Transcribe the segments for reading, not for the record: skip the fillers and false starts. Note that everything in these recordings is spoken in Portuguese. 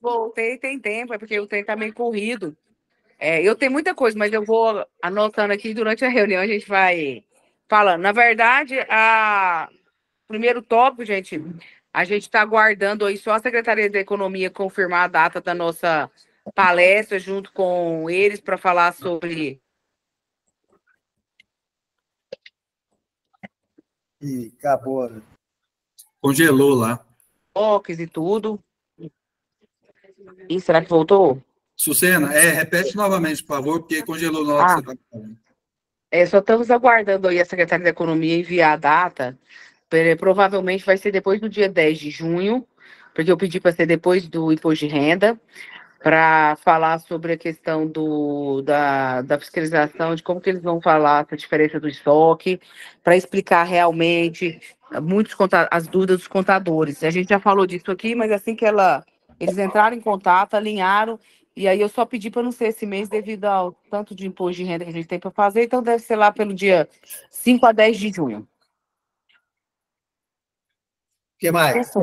Voltei, tem tempo, é porque o tempo tá meio corrido. Eu tenho muita coisa, mas eu vou anotando aqui durante a reunião, a gente vai falando. Na verdade, primeiro tópico, gente, a gente está aguardando aí só a Secretaria da Economia confirmar a data da nossa palestra junto com eles para falar sobre. E acabou. Né? Congelou lá. Toques e tudo. E será que voltou? Sucena, repete novamente, por favor, porque congelou na hora que você estava falando. Só estamos aguardando aí a Secretaria da Economia enviar a data. Provavelmente vai ser depois do dia 10 de junho, porque eu pedi para ser depois do imposto de renda, para falar sobre a questão da fiscalização, de como que eles vão falar essa diferença do estoque, para explicar realmente as dúvidas dos contadores. A gente já falou disso aqui, mas assim que eles entraram em contato, alinharam, e aí eu só pedi para não ser esse mês devido ao tanto de imposto de renda que a gente tem para fazer, então deve ser lá pelo dia 5 a 10 de junho. O que mais?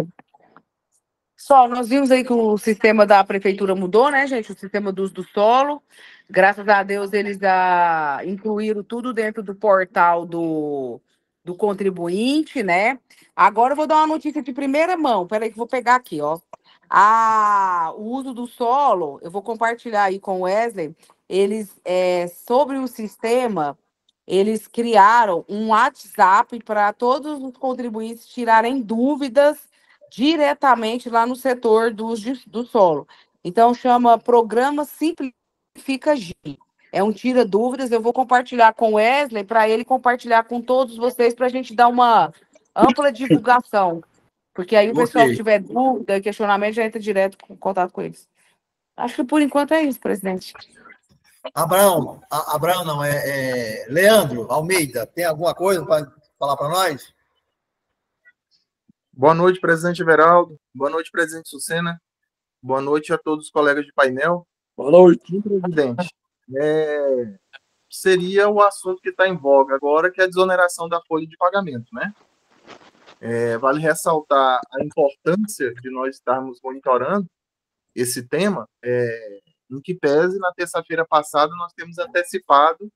Só, nós vimos aí que o sistema da prefeitura mudou, né, gente? O sistema do uso do solo. Graças a Deus, eles incluíram tudo dentro do portal do contribuinte, né? Agora eu vou dar uma notícia de primeira mão. Peraí, que eu vou pegar aqui, ó. O uso do solo, eu vou compartilhar aí com o Wesley. Eles, sobre o sistema, eles criaram um WhatsApp para todos os contribuintes tirarem dúvidas diretamente lá no setor do solo. Então, chama Programa Simplifica G. É um tira dúvidas. Eu vou compartilhar com o Wesley para ele compartilhar com todos vocês para a gente dar uma ampla divulgação. Porque aí o pessoal que tiver dúvida, questionamento, já entra direto em contato com eles. Acho que por enquanto é isso, presidente. Abraão não, Leandro Almeida, tem alguma coisa para falar para nós? Boa noite, presidente Everaldo. Boa noite, presidente Sucena. Boa noite a todos os colegas de painel. Boa noite. Presidente, seria o assunto que está em voga agora, que é a desoneração da folha de pagamento, né? Vale ressaltar a importância de nós estarmos monitorando esse tema, em que pese, na terça-feira passada, nós temos antecipado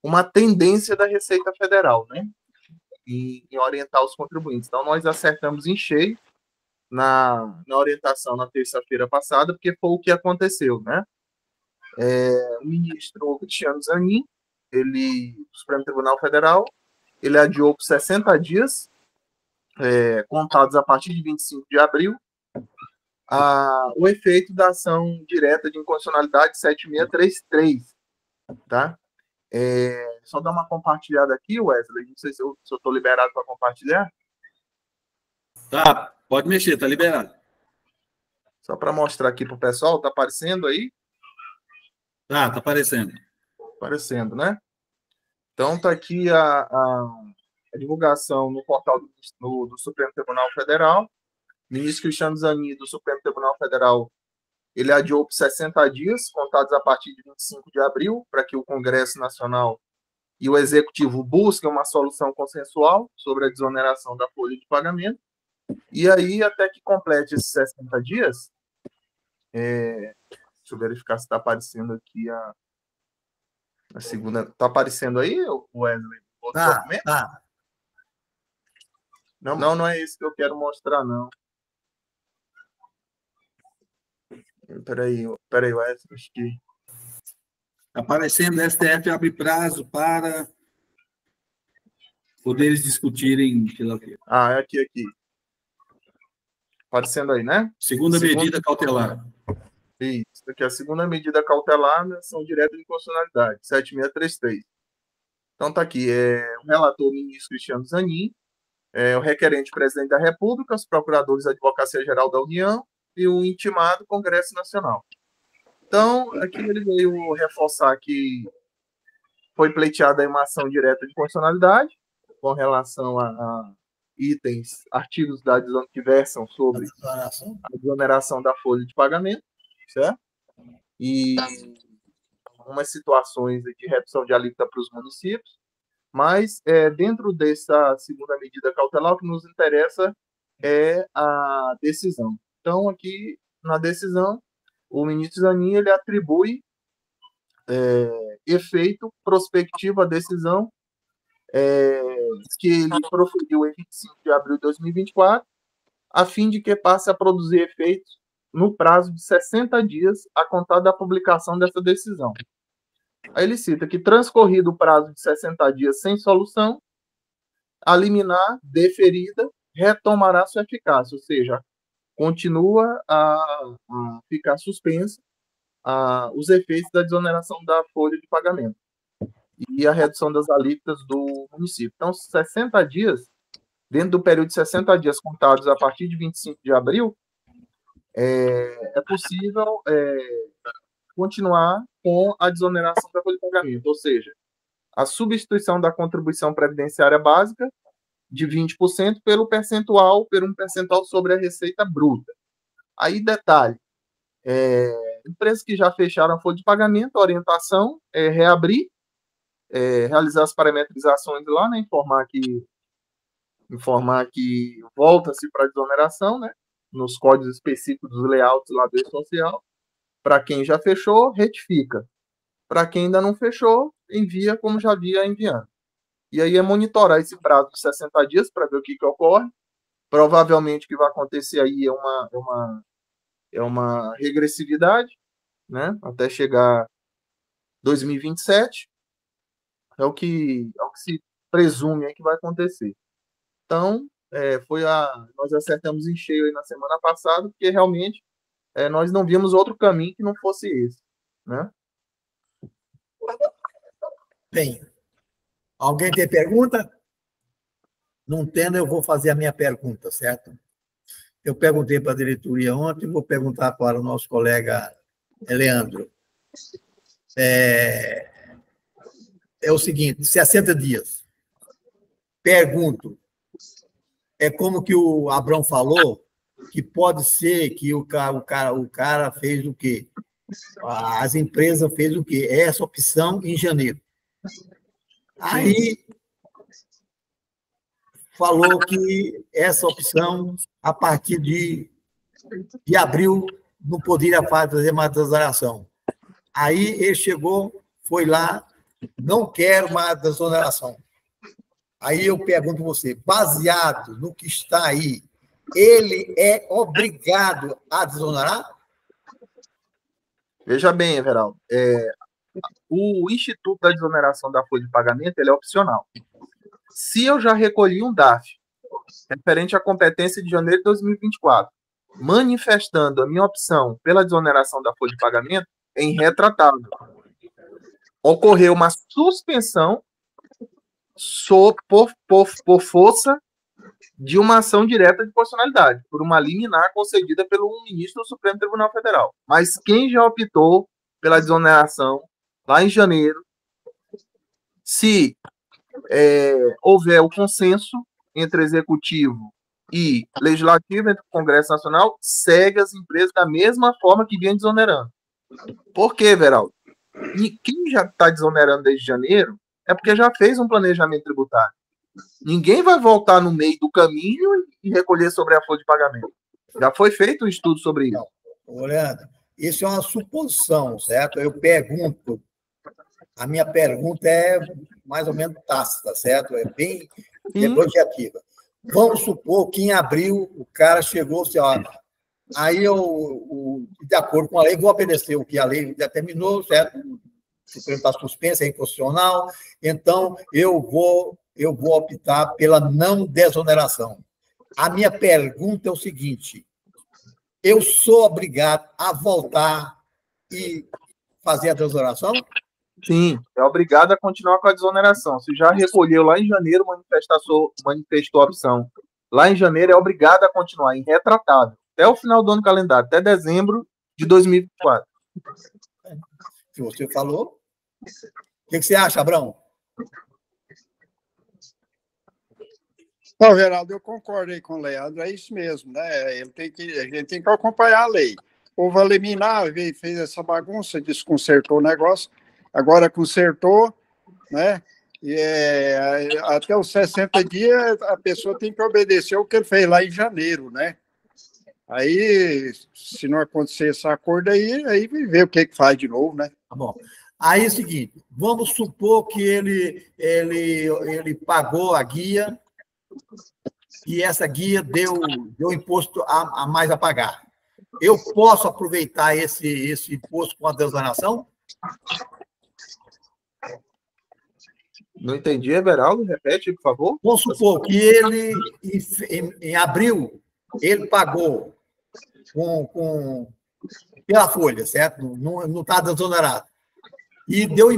uma tendência da Receita Federal, né? Em orientar os contribuintes. Então, nós acertamos em cheio na orientação na terça-feira passada, porque foi o que aconteceu, né? O ministro Cristiano Zanin, do Supremo Tribunal Federal, ele adiou por 60 dias, contados a partir de 25 de abril, o efeito da ação direta de inconstitucionalidade 7633, tá? Só dar uma compartilhada aqui, Wesley, não sei se eu estou liberado para compartilhar. Tá, pode mexer, tá liberado. Só para mostrar aqui para o pessoal, tá aparecendo aí? Tá aparecendo. Aparecendo, né? Então, tá aqui a divulgação no portal do Supremo Tribunal Federal. O ministro Cristiano Zanin, do Supremo Tribunal Federal, ele adiou por 60 dias, contados a partir de 25 de abril, para que o Congresso Nacional e o Executivo busquem uma solução consensual sobre a desoneração da folha de pagamento. E aí, até que complete esses 60 dias, deixa eu verificar se está aparecendo aqui a segunda. Está aparecendo aí, Wesley? Tá. Não é isso que eu quero mostrar, não. Peraí, Wesley, acho que... Aparecendo, STF abre prazo para poderes discutirem... é aqui. Aparecendo aí, né? Segunda medida cautelar. Isso, aqui é a segunda medida cautelar na ação direta de inconstitucionalidade, 7633. Então, tá aqui, o relator, o ministro Cristiano Zanin, o requerente presidente da República, os procuradores da Advocacia Geral da União e o intimado Congresso Nacional. Então, aqui ele veio reforçar que foi pleiteada uma ação direta de constitucionalidade com relação a itens, artigos da adesão que versam sobre a desoneração da folha de pagamento, certo? E algumas situações de redução de alíquota para os municípios, mas dentro dessa segunda medida cautelar, o que nos interessa é a decisão. Então, aqui, na decisão, o ministro Zanin, ele atribui efeito prospectivo à decisão que ele proferiu em 25 de abril de 2024, a fim de que passe a produzir efeitos no prazo de 60 dias a contar da publicação dessa decisão. Aí ele cita que, transcorrido o prazo de 60 dias sem solução, a liminar deferida retomará sua eficácia, ou seja, continua a ficar suspensa os efeitos da desoneração da folha de pagamento e a redução das alíquotas do município. Então, 60 dias, dentro do período de 60 dias contados a partir de 25 de abril, é possível continuar com a desoneração da folha de pagamento, ou seja, a substituição da contribuição previdenciária básica de 20% por um percentual sobre a receita bruta. Aí, detalhe, empresas que já fecharam a folha de pagamento, a orientação é reabrir, realizar as parametrizações lá, né, informar que volta-se para a desoneração, né, nos códigos específicos dos layouts lá do E-Social. Para quem já fechou, retifica. Para quem ainda não fechou, envia como já havia enviando. E aí é monitorar esse prazo de 60 dias para ver o que ocorre. Provavelmente o que vai acontecer aí é uma regressividade, né, até chegar 2027. É o que se presume aí que vai acontecer. Então, nós acertamos em cheio aí na semana passada, porque realmente nós não vimos outro caminho que não fosse esse, né? Bem, alguém tem pergunta? Não tendo, eu vou fazer a minha pergunta, certo? Eu perguntei para a diretoria ontem, vou perguntar para o nosso colega Leandro. É o seguinte, 60 dias. Pergunto, é como que o Abrão falou, que pode ser que o cara fez o quê? As empresas fez o quê? Essa opção em janeiro. Aí falou que essa opção, a partir de abril, não poderia fazer mais desoneração. Aí ele chegou, foi lá, não quero mais desoneração. Aí eu pergunto a você, baseado no que está aí, ele é obrigado a desonerar? Veja bem, Everaldo, o Instituto da Desoneração da Folha de Pagamento ele é opcional. Se eu já recolhi um DAF referente à competência de janeiro de 2024, manifestando a minha opção pela desoneração da folha de pagamento, é irretratável. Ocorreu uma suspensão por força de uma ação direta de proporcionalidade, por uma liminar concedida pelo ministro do Supremo Tribunal Federal. Mas quem já optou pela desoneração lá em janeiro, se houver o consenso entre executivo e legislativo, entre o Congresso Nacional, segue as empresas da mesma forma que vinha desonerando. Por quê, Veraldo? E quem já está desonerando desde janeiro é porque já fez um planejamento tributário. Ninguém vai voltar no meio do caminho e recolher sobre a folha de pagamento. Já foi feito um estudo sobre isso. Não, Leandro, isso é uma suposição, certo? Eu pergunto, a minha pergunta é mais ou menos tácita, certo? É bem objetiva. Vamos supor que em abril o cara chegou assim, ó, aí eu, de acordo com a lei, vou obedecer o que a lei determinou, certo? O Supremo está suspenso, é inconstitucional, então eu vou optar pela não desoneração. A minha pergunta é o seguinte, eu sou obrigado a voltar e fazer a desoneração? Sim, é obrigado a continuar com a desoneração. Se já recolheu lá em janeiro, manifestou a opção lá em janeiro, é obrigado a continuar irretratável até o final do ano calendário, até dezembro de 2024. Que você falou. O que você acha, Abrão? Não, Geraldo, eu concordo aí com o Leandro, é isso mesmo, né? A gente tem que acompanhar a lei. Houve a liminar, fez essa bagunça, desconcertou o negócio, agora consertou, né? Até os 60 dias, a pessoa tem que obedecer o que ele fez lá em janeiro, né? Aí, se não acontecer esse acordo aí vê o que faz de novo, né? Tá bom. Aí é o seguinte, vamos supor que ele pagou a guia e essa guia deu imposto a mais a pagar. Eu posso aproveitar esse imposto com a desoneração? Não entendi, Everaldo, repete, por favor. Vamos supor que ele, em abril, ele pagou pela folha, certo? Não está desonerado. E deu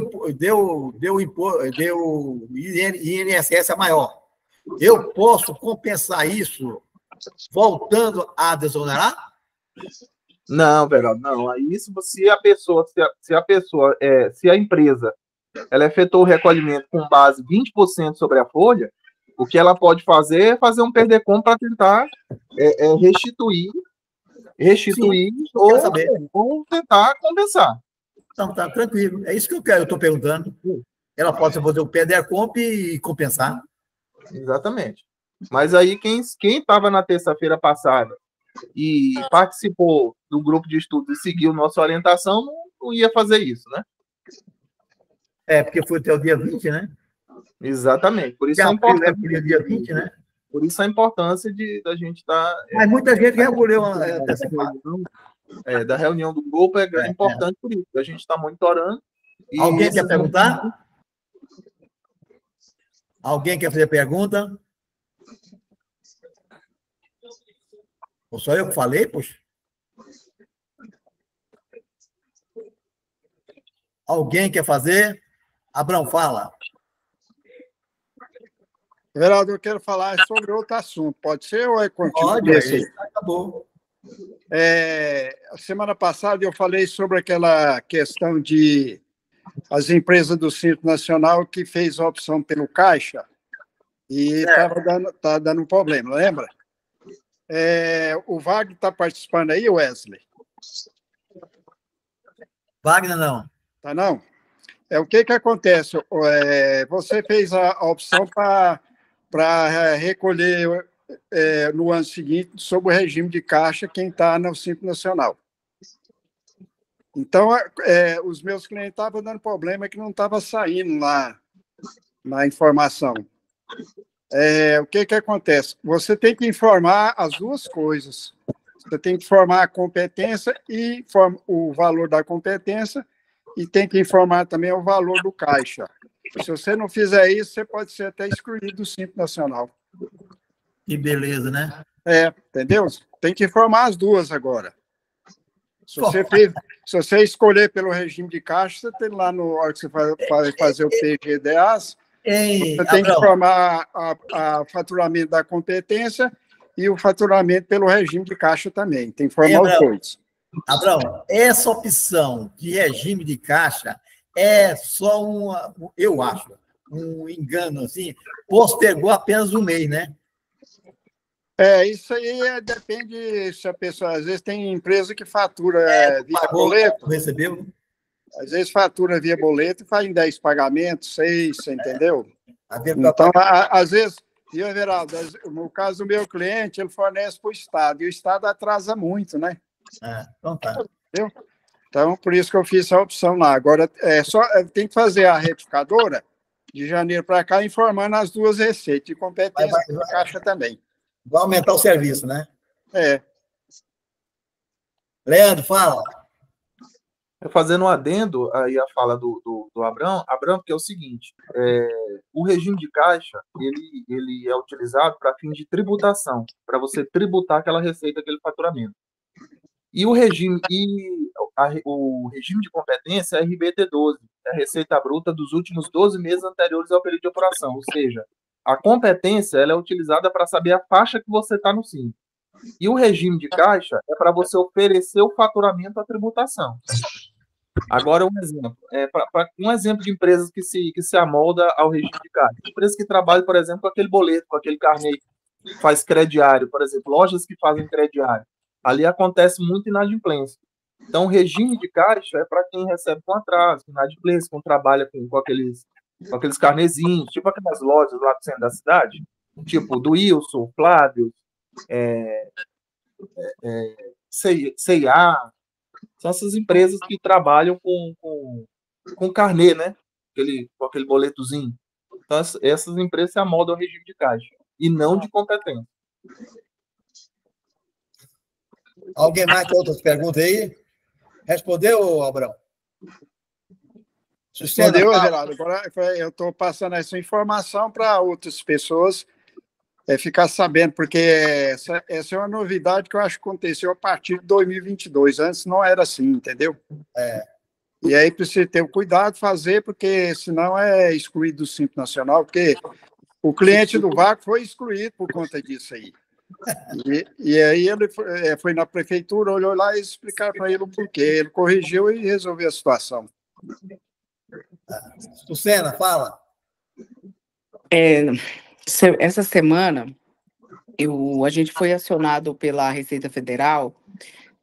INSS a maior. Eu posso compensar isso voltando a desonerar? Não, Everaldo, não. Aí, se a empresa ela efetuou o recolhimento com base 20% sobre a folha, o que ela pode fazer é fazer um perder-compra para tentar restituir Sim, ou tentar compensar. Então, tá tranquilo. É isso que eu estou perguntando. Ela pode fazer o perder-compra e compensar. Exatamente. Mas aí, quem estava na terça-feira passada e participou do grupo de estudos e seguiu nossa orientação, não ia fazer isso, né? Porque foi até o dia 20, né? Exatamente. Por isso a importância. Dia 20, né? Por isso a importância da gente estar. Mas muita gente recolheu da reunião do grupo é importante por isso. A gente está monitorando. Alguém quer perguntar? Alguém quer fazer pergunta? Ou só eu que falei, poxa? Alguém quer fazer? Abrão, fala. Everaldo, eu quero falar sobre outro assunto. Pode ser ou é contigo? Pode, acabou. A semana passada eu falei sobre aquela questão de as empresas do Simples Nacional que fez a opção pelo Caixa e tá dando problema, lembra? O Wagner está participando aí, Wesley? Wagner, não. Tá, não? O que acontece? Você fez a opção para recolher no ano seguinte sob o regime de caixa quem está no Simples Nacional. Então, os meus clientes estavam dando problema que não estava saindo lá na informação. O que acontece? Você tem que informar as duas coisas. Você tem que informar a competência e o valor da competência e tem que informar também o valor do caixa. Se você não fizer isso, você pode ser até excluído do Simples Nacional. Que beleza, né? Entendeu? Tem que informar as duas agora. Se você escolher pelo regime de caixa, você tem lá na hora que você vai fazer o PGDAs, você tem que informar a faturamento da competência e o faturamento pelo regime de caixa também. Tem que informar os dois. Abrão, essa opção de regime de caixa é só eu acho, um engano assim, postergou apenas um mês, né? Isso aí depende se a pessoa, às vezes tem empresa que fatura via boleto. Recebeu? Às vezes fatura via boleto e faz em 10 pagamentos, 6, você entendeu? Então, às vezes, Everaldo, no caso do meu cliente, ele fornece para o Estado, e o Estado atrasa muito, né? Então tá. Entendeu? Então, por isso que eu fiz essa opção lá. Agora, tem que fazer a retificadora de janeiro para cá, informando as duas receitas, de competência e caixa também. Vai aumentar o serviço, né? Leandro, fala. Fazendo um adendo aí a fala do Abrão, porque é o seguinte, o regime de caixa, ele é utilizado para fim de tributação, para você tributar aquela receita, aquele faturamento. E o regime de competência é RBT12, é a receita bruta dos últimos 12 meses anteriores ao período de apuração, ou seja, a competência ela é utilizada para saber a faixa que você está no Simples. E o regime de caixa é para você oferecer o faturamento à tributação. Agora, um exemplo de empresas que se amolda ao regime de caixa. Empresas que trabalham, por exemplo, com aquele boleto, com aquele carnê que faz crediário, por exemplo, lojas que fazem crediário. Ali acontece muito inadimplência. Então, o regime de caixa é para quem recebe com atraso, inadimplência, quem trabalha com aqueles com aqueles carnezinhos, tipo aquelas lojas lá do centro da cidade, tipo do Wilson, Flávio, C&A, são essas empresas que trabalham com carnê, né? Com aquele boletozinho. Então, essas empresas se amoldam ao regime de caixa e não de competência. Alguém mais tem outras perguntas aí? Respondeu, Abrão? Respondeu, Everaldo. Agora eu estou passando essa informação para outras pessoas ficar sabendo, porque essa é uma novidade que eu acho que aconteceu a partir de 2022. Antes não era assim, entendeu? E aí precisa ter cuidado de fazer, porque senão é excluído do Simples Nacional, porque o cliente do vácuo foi excluído por conta disso aí. E aí ele foi na prefeitura, olhou lá e explicaram para ele o porquê. Ele corrigiu e resolveu a situação. Sucena, fala. Essa semana, a gente foi acionado pela Receita Federal,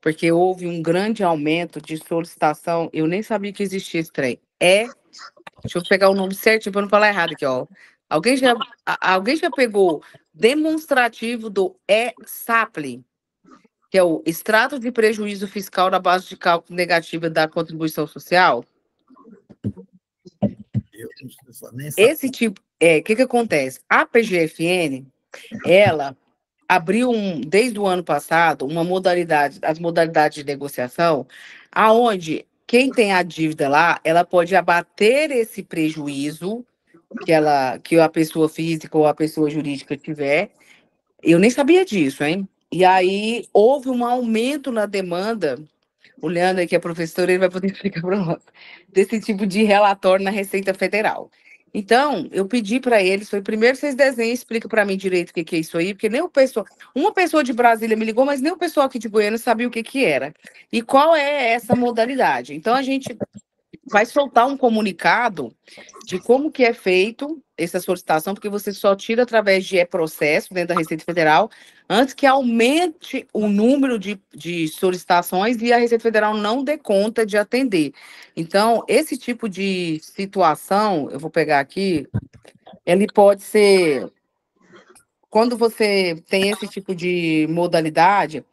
porque houve um grande aumento de solicitação. Eu nem sabia que existia esse trem. Deixa eu pegar o nome certinho para não falar errado aqui, ó. Alguém já pegou demonstrativo do ESAPLE, que é o extrato de prejuízo fiscal na base de cálculo negativa da contribuição social? Esse tipo, o que acontece? A PGFN, ela abriu desde o ano passado, as modalidades de negociação, aonde quem tem a dívida lá, ela pode abater esse prejuízo que a pessoa física ou a pessoa jurídica tiver. Eu nem sabia disso, hein? E aí houve um aumento na demanda. O Leandro, que é professor, ele vai poder explicar para nós, desse tipo de relatório na Receita Federal. Então, eu pedi para eles, primeiro vocês desenhem e explicam para mim direito o que é isso aí, porque nem uma pessoa de Brasília me ligou, mas nem o pessoal aqui de Goiânia sabia o que era. E qual é essa modalidade? Então, a gente vai soltar um comunicado de como que é feito essa solicitação, porque você só tira através de processo dentro da Receita Federal, antes que aumente o número de solicitações e a Receita Federal não dê conta de atender. Então, esse tipo de situação, eu vou pegar aqui, ele pode ser... Quando você tem esse tipo de modalidade,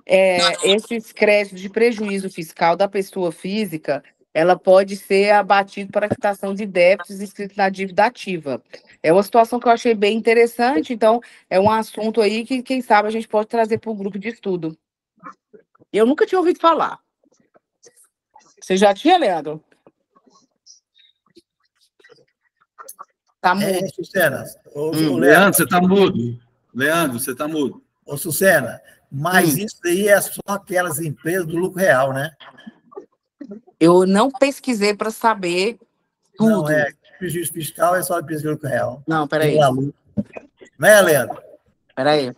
esses créditos de prejuízo fiscal da pessoa física, ela pode ser abatido para quitação de débitos inscritos na dívida ativa. É uma situação que eu achei bem interessante, então é um assunto aí que, quem sabe, a gente pode trazer para o grupo de estudo. Eu nunca tinha ouvido falar. Você já tinha, Leandro? Tá mudo. Sucena. Leandro, você está mudo. Leandro, você está mudo. Ô, Sucena, mas isso aí é só aquelas empresas do lucro real, né? Eu não pesquisei para saber tudo. Não, prejuízo fiscal é só empresa do lucro real. Não, peraí. Né, Leandro? Peraí.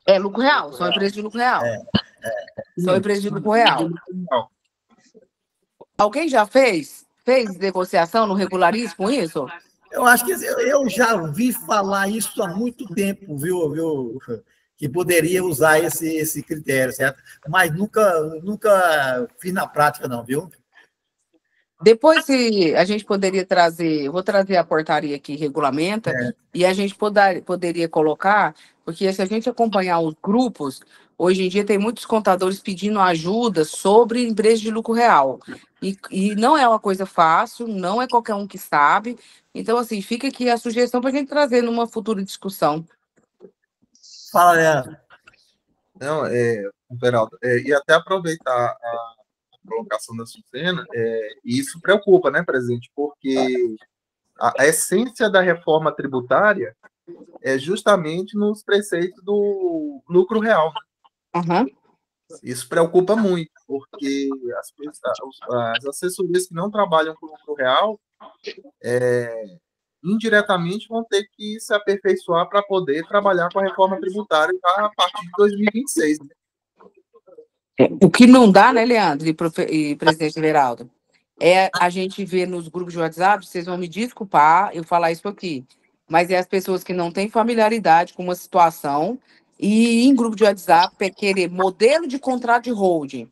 É lucro real, só empresa de lucro real. Só empresa de lucro real. Alguém já fez negociação no Regularismo com isso? Eu acho que eu já ouvi falar isso há muito tempo, viu? Que poderia usar esse critério, certo? Mas nunca fiz na prática, não, viu? Depois, se a gente poderia trazer, eu vou trazer a portaria que regulamenta, e a gente poderia colocar, porque se a gente acompanhar os grupos, hoje em dia tem muitos contadores pedindo ajuda sobre empresas de lucro real. E não é uma coisa fácil, não é qualquer um que sabe. Então, assim, fica aqui a sugestão para a gente trazer numa futura discussão. Fala, Leandro. Não, Geraldo, e até aproveitar a colocação da Sucena, e isso preocupa, né, presidente? Porque a essência da reforma tributária é justamente nos preceitos do lucro real. Uhum. Isso preocupa muito, porque as assessorias que não trabalham com lucro real, indiretamente vão ter que se aperfeiçoar para poder trabalhar com a reforma tributária a partir de 2026. Né? O que não dá, né, Leandro e presidente Everaldo, a gente ver nos grupos de WhatsApp, vocês vão me desculpar eu falar isso aqui, mas as pessoas que não têm familiaridade com uma situação e em grupo de WhatsApp querer modelo de contrato de holding.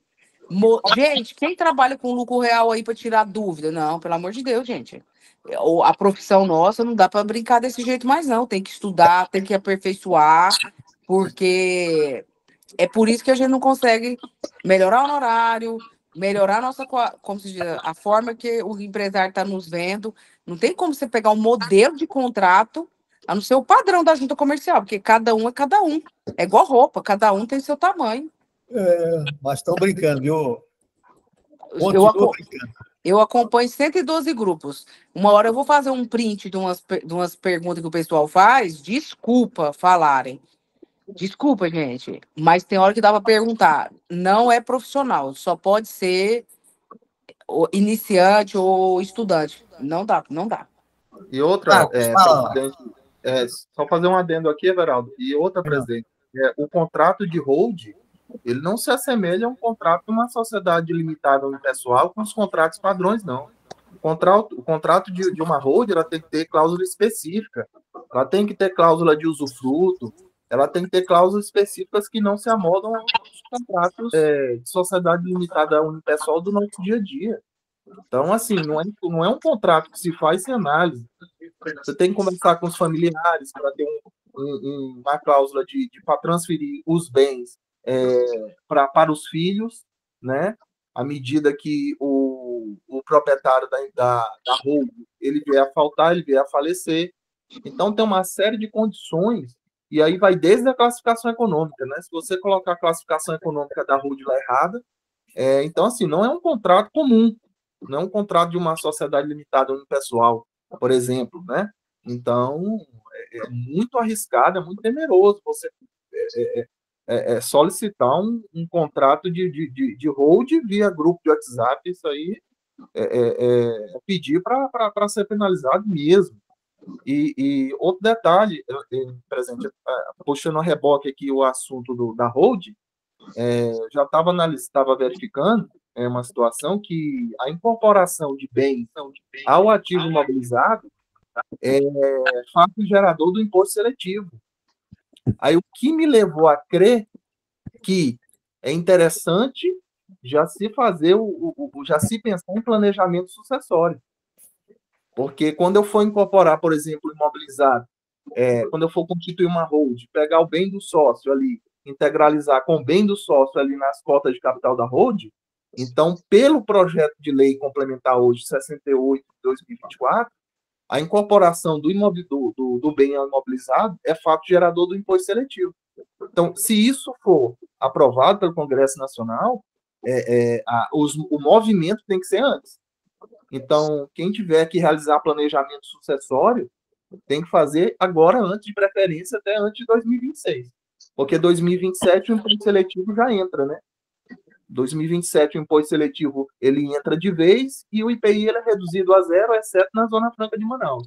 Gente, quem trabalha com lucro real aí para tirar dúvida? Não, pelo amor de Deus, gente. A profissão nossa não dá para brincar desse jeito mais, não. Tem que estudar, tem que aperfeiçoar, porque é por isso que a gente não consegue melhorar o honorário, melhorar a nossa, como se diz, a forma que o empresário está nos vendo. Não tem como você pegar um modelo de contrato, a não ser o padrão da junta comercial, porque cada um é cada um. É igual roupa, cada um tem seu tamanho. Mas estão brincando, viu? Eu acompanho 112 grupos. Uma hora eu vou fazer um print de umas perguntas que o pessoal faz. Desculpa falarem. Desculpa, gente. Mas tem hora que dá para perguntar. Não é profissional. Só pode ser iniciante ou estudante. Não dá, não dá. E outra, presidente, só fazer um adendo aqui, Everaldo. E outra, presidente, o contrato de hold, ele não se assemelha a um contrato de uma sociedade limitada unipessoal com os contratos padrões, não. O contrato de uma hold, ela tem que ter cláusula específica. Ela tem que ter cláusula de usufruto. Ela tem que ter cláusulas específicas que não se amoldam aos contratos de sociedade limitada unipessoal do nosso dia a dia. Então, assim, não é um contrato que se faz sem análise. Você tem que conversar com os familiares para ter uma cláusula para transferir os bens para os filhos, né? À medida que o proprietário da hold, ele vier a faltar, ele vier a falecer. Então, tem uma série de condições, e aí vai desde a classificação econômica, né? Se você colocar a classificação econômica da hold lá errada, então, assim, não é um contrato comum, não é um contrato de uma sociedade limitada unipessoal, por exemplo, né? Então, é muito arriscado, é muito temeroso você solicitar um contrato de hold via grupo de WhatsApp. Isso aí é pedir para ser penalizado mesmo. E outro detalhe, presidente, puxando a reboque aqui o assunto da hold, já estava verificando uma situação que a incorporação de bens ao ativo imobilizado é fato gerador do imposto seletivo. Aí o que me levou a crer que é interessante já se fazer, já se pensar em planejamento sucessório. Porque quando eu for incorporar, por exemplo, imobilizado, quando eu for constituir uma hold, pegar o bem do sócio ali, integralizar com o bem do sócio ali nas cotas de capital da hold, então, pelo projeto de lei complementar hoje, 68 de 2024, a incorporação do bem imobilizado é fato gerador do imposto seletivo. Então, se isso for aprovado pelo Congresso Nacional, o movimento tem que ser antes. Então, quem tiver que realizar planejamento sucessório tem que fazer agora, antes, de preferência, até antes de 2026. Porque 2027 o imposto seletivo já entra, né? 2027 o imposto seletivo ele entra de vez e o IPI ele é reduzido a zero, exceto na Zona Franca de Manaus.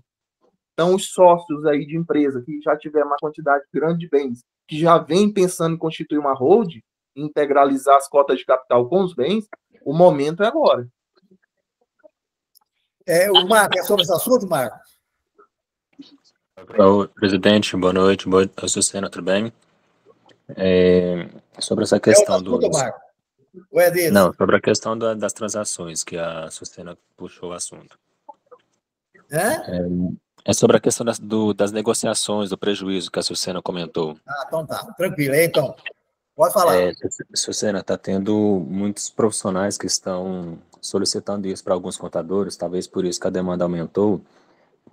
Então, os sócios aí de empresa que já tiver uma quantidade grande de bens, que já vem pensando em constituir uma hold, integralizar as cotas de capital com os bens, o momento é agora. O Marco, é sobre esse assunto, Marco? Presidente, boa noite. Sucena, tudo bem? Sobre essa questão do... Marco? É não, sobre a questão das transações, que a Sucena puxou o assunto. É sobre a questão das negociações, do prejuízo que a Sucena comentou. Então tá. Tranquilo. Então, pode falar. Sucena, está tendo muitos profissionais que estão solicitando isso para alguns contadores, talvez por isso que a demanda aumentou,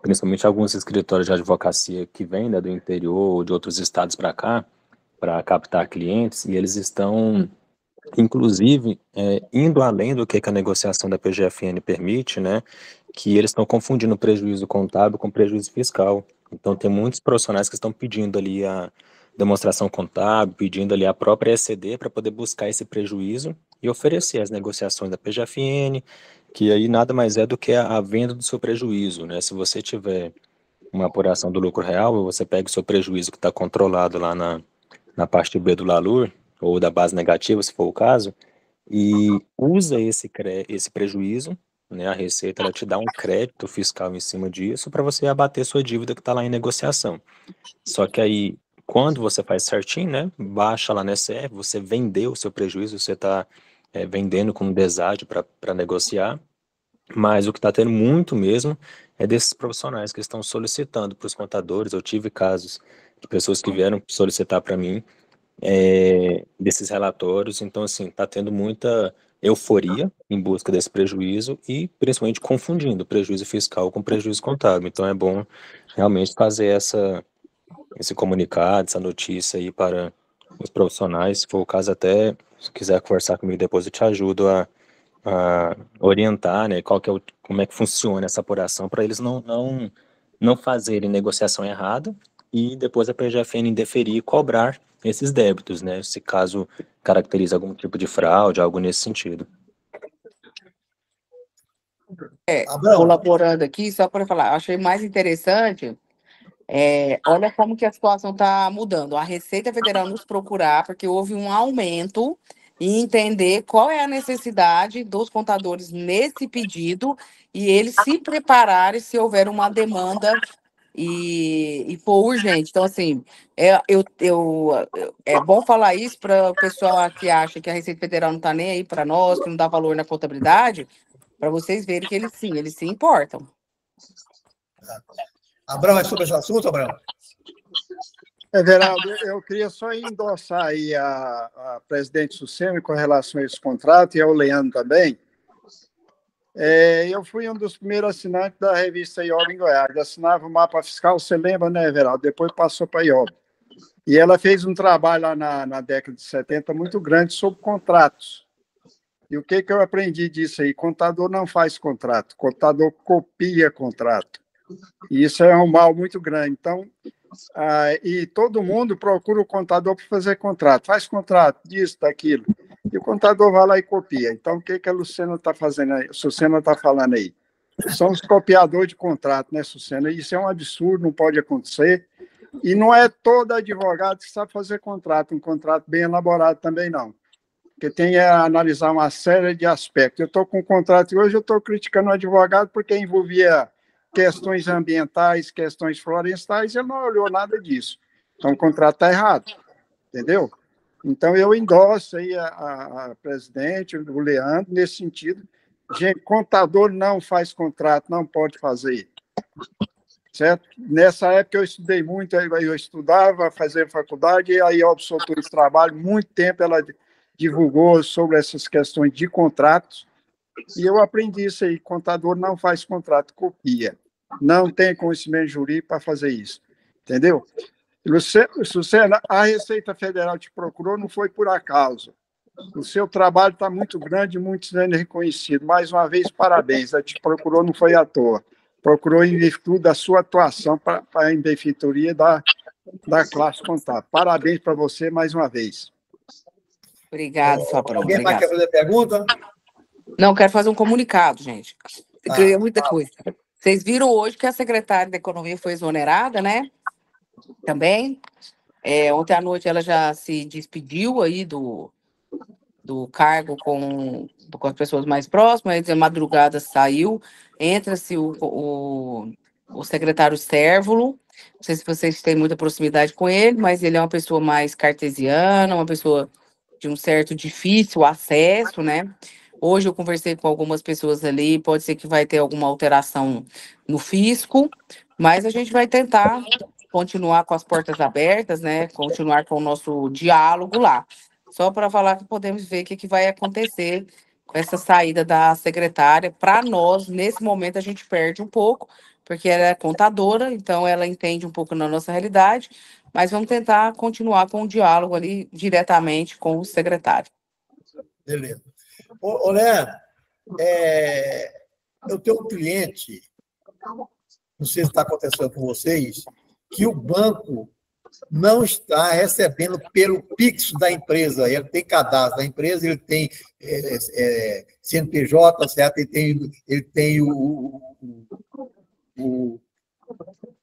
principalmente alguns escritórios de advocacia que vêm do interior ou de outros estados para cá, para captar clientes, e eles estão, inclusive, indo além do que a negociação da PGFN permite, né, que eles estão confundindo prejuízo contábil com prejuízo fiscal. Então, tem muitos profissionais que estão pedindo ali a demonstração contábil, pedindo ali a própria ECD para poder buscar esse prejuízo e oferecer as negociações da PGFN, que aí nada mais é do que a venda do seu prejuízo, né? Se você tiver uma apuração do lucro real, você pega o seu prejuízo que está controlado lá na parte B do LALUR, ou da base negativa, se for o caso, e usa esse prejuízo, né? A Receita ela te dá um crédito fiscal em cima disso para você abater sua dívida que está lá em negociação. Só que aí, quando você faz certinho, né, baixa lá na ECF, você vendeu o seu prejuízo, você está vendendo como deságio para negociar, mas o que está tendo muito mesmo é desses profissionais que estão solicitando para os contadores. Eu tive casos de pessoas que vieram solicitar para mim desses relatórios, então assim, está tendo muita euforia em busca desse prejuízo e principalmente confundindo prejuízo fiscal com prejuízo contábil. Então é bom realmente fazer esse comunicado, essa notícia aí para os profissionais. Se for o caso, até se quiser conversar comigo depois, eu te ajudo a orientar, né, como é que funciona essa apuração para eles não fazerem negociação errada e depois a PGFN indeferir e cobrar esses débitos, né, se caso caracteriza algum tipo de fraude, algo nesse sentido. Colaborando aqui, só para falar, achei mais interessante, olha como que a situação está mudando. A Receita Federal nos procurar, porque houve um aumento, e entender qual é a necessidade dos contadores nesse pedido, e eles se prepararem se houver uma demanda e for urgente. Então, assim, é bom falar isso para o pessoal que acha que a Receita Federal não está nem aí para nós, que não dá valor na contabilidade, para vocês verem que eles se importam. Abraão, é sobre esse assunto, Abraão? Everaldo, eu queria só endossar aí a presidente Sucena com relação a esse contrato, e ao Leandro também. Eu fui um dos primeiros assinantes da revista IOB em Goiás. Assinava o mapa fiscal, você lembra, né, Everaldo? Depois passou para a IOB. E ela fez um trabalho lá na década de 70 muito grande sobre contratos. E o que eu aprendi disso aí? Contador não faz contrato, contador copia contrato. E isso é um mal muito grande. Então, e todo mundo procura o contador para fazer contrato. Faz contrato disso, daquilo. E o contador vai lá e copia. Então, o que a Lucena está fazendo aí? A Sucena está falando aí? São os copiadores de contrato, né, Sucena? Isso é um absurdo, não pode acontecer. E não é todo advogado que sabe fazer contrato, um contrato bem elaborado também não. Porque tem que analisar uma série de aspectos. Eu estou com um contrato e hoje eu estou criticando o advogado porque envolvia questões ambientais, questões florestais, e ele não olhou nada disso. Então, o contrato está errado, entendeu? Então, eu endosso aí a presidente, o Leandro, nesse sentido. Gente, contador não faz contrato, não pode fazer. Certo? Nessa época eu estudei muito, eu estudava, fazia faculdade, e aí eu soltou esse trabalho, muito tempo ela divulgou sobre essas questões de contratos, e eu aprendi isso aí, contador não faz contrato, copia. Não tem conhecimento jurídico para fazer isso. Entendeu? Sucena, a Receita Federal te procurou, não foi por acaso. O seu trabalho está muito grande, muito sendo reconhecido. Mais uma vez, parabéns. Ela te procurou, não foi à toa. Procurou em virtude da sua atuação para a benfeitoria da classe contábil. Parabéns para você mais uma vez. Obrigado, Fabrão. Alguém mais quer fazer pergunta? Não, quero fazer um comunicado, gente. Ganhei muita coisa. Vocês viram hoje que a secretária da Economia foi exonerada, né? Também. Ontem à noite ela já se despediu aí do cargo com as pessoas mais próximas, de madrugada saiu, entra-se o secretário Cérvulo, não sei se vocês têm muita proximidade com ele, mas ele é uma pessoa mais cartesiana, uma pessoa de um certo difícil acesso, né? Hoje eu conversei com algumas pessoas ali, pode ser que vai ter alguma alteração no fisco, mas a gente vai tentar continuar com as portas abertas, né? Continuar com o nosso diálogo lá. Só para falar que podemos ver o que vai acontecer com essa saída da secretária. Para nós, nesse momento, a gente perde um pouco, porque ela é contadora, então ela entende um pouco na nossa realidade, mas vamos tentar continuar com o diálogo ali diretamente com o secretário. Beleza. Ô, Leandro, eu tenho um cliente, não sei se está acontecendo com vocês, que o banco não está recebendo pelo Pix da empresa. Ele tem cadastro da empresa, ele tem CNPJ, certo? Ele tem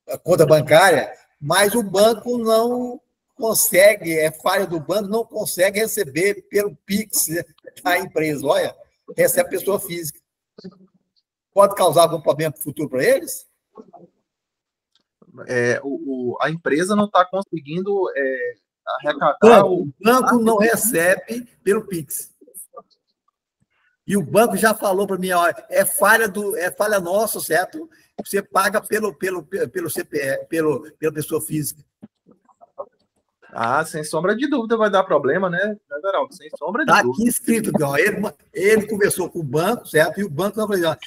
a conta bancária, mas o banco não consegue, falha do banco, não consegue receber pelo Pix da empresa. Olha, essa é a pessoa física. Pode causar algum problema futuro para eles? A empresa não está conseguindo arrecadar. O banco não recebe pelo Pix. E o banco já falou para mim, ó, é falha nossa, certo? Você paga pelo CPF, pela pessoa física. Ah, sem sombra de dúvida vai dar problema, né, Everaldo? Sem sombra de Está dúvida. aqui escrito, ó, ele conversou com o banco, certo? E o banco falou,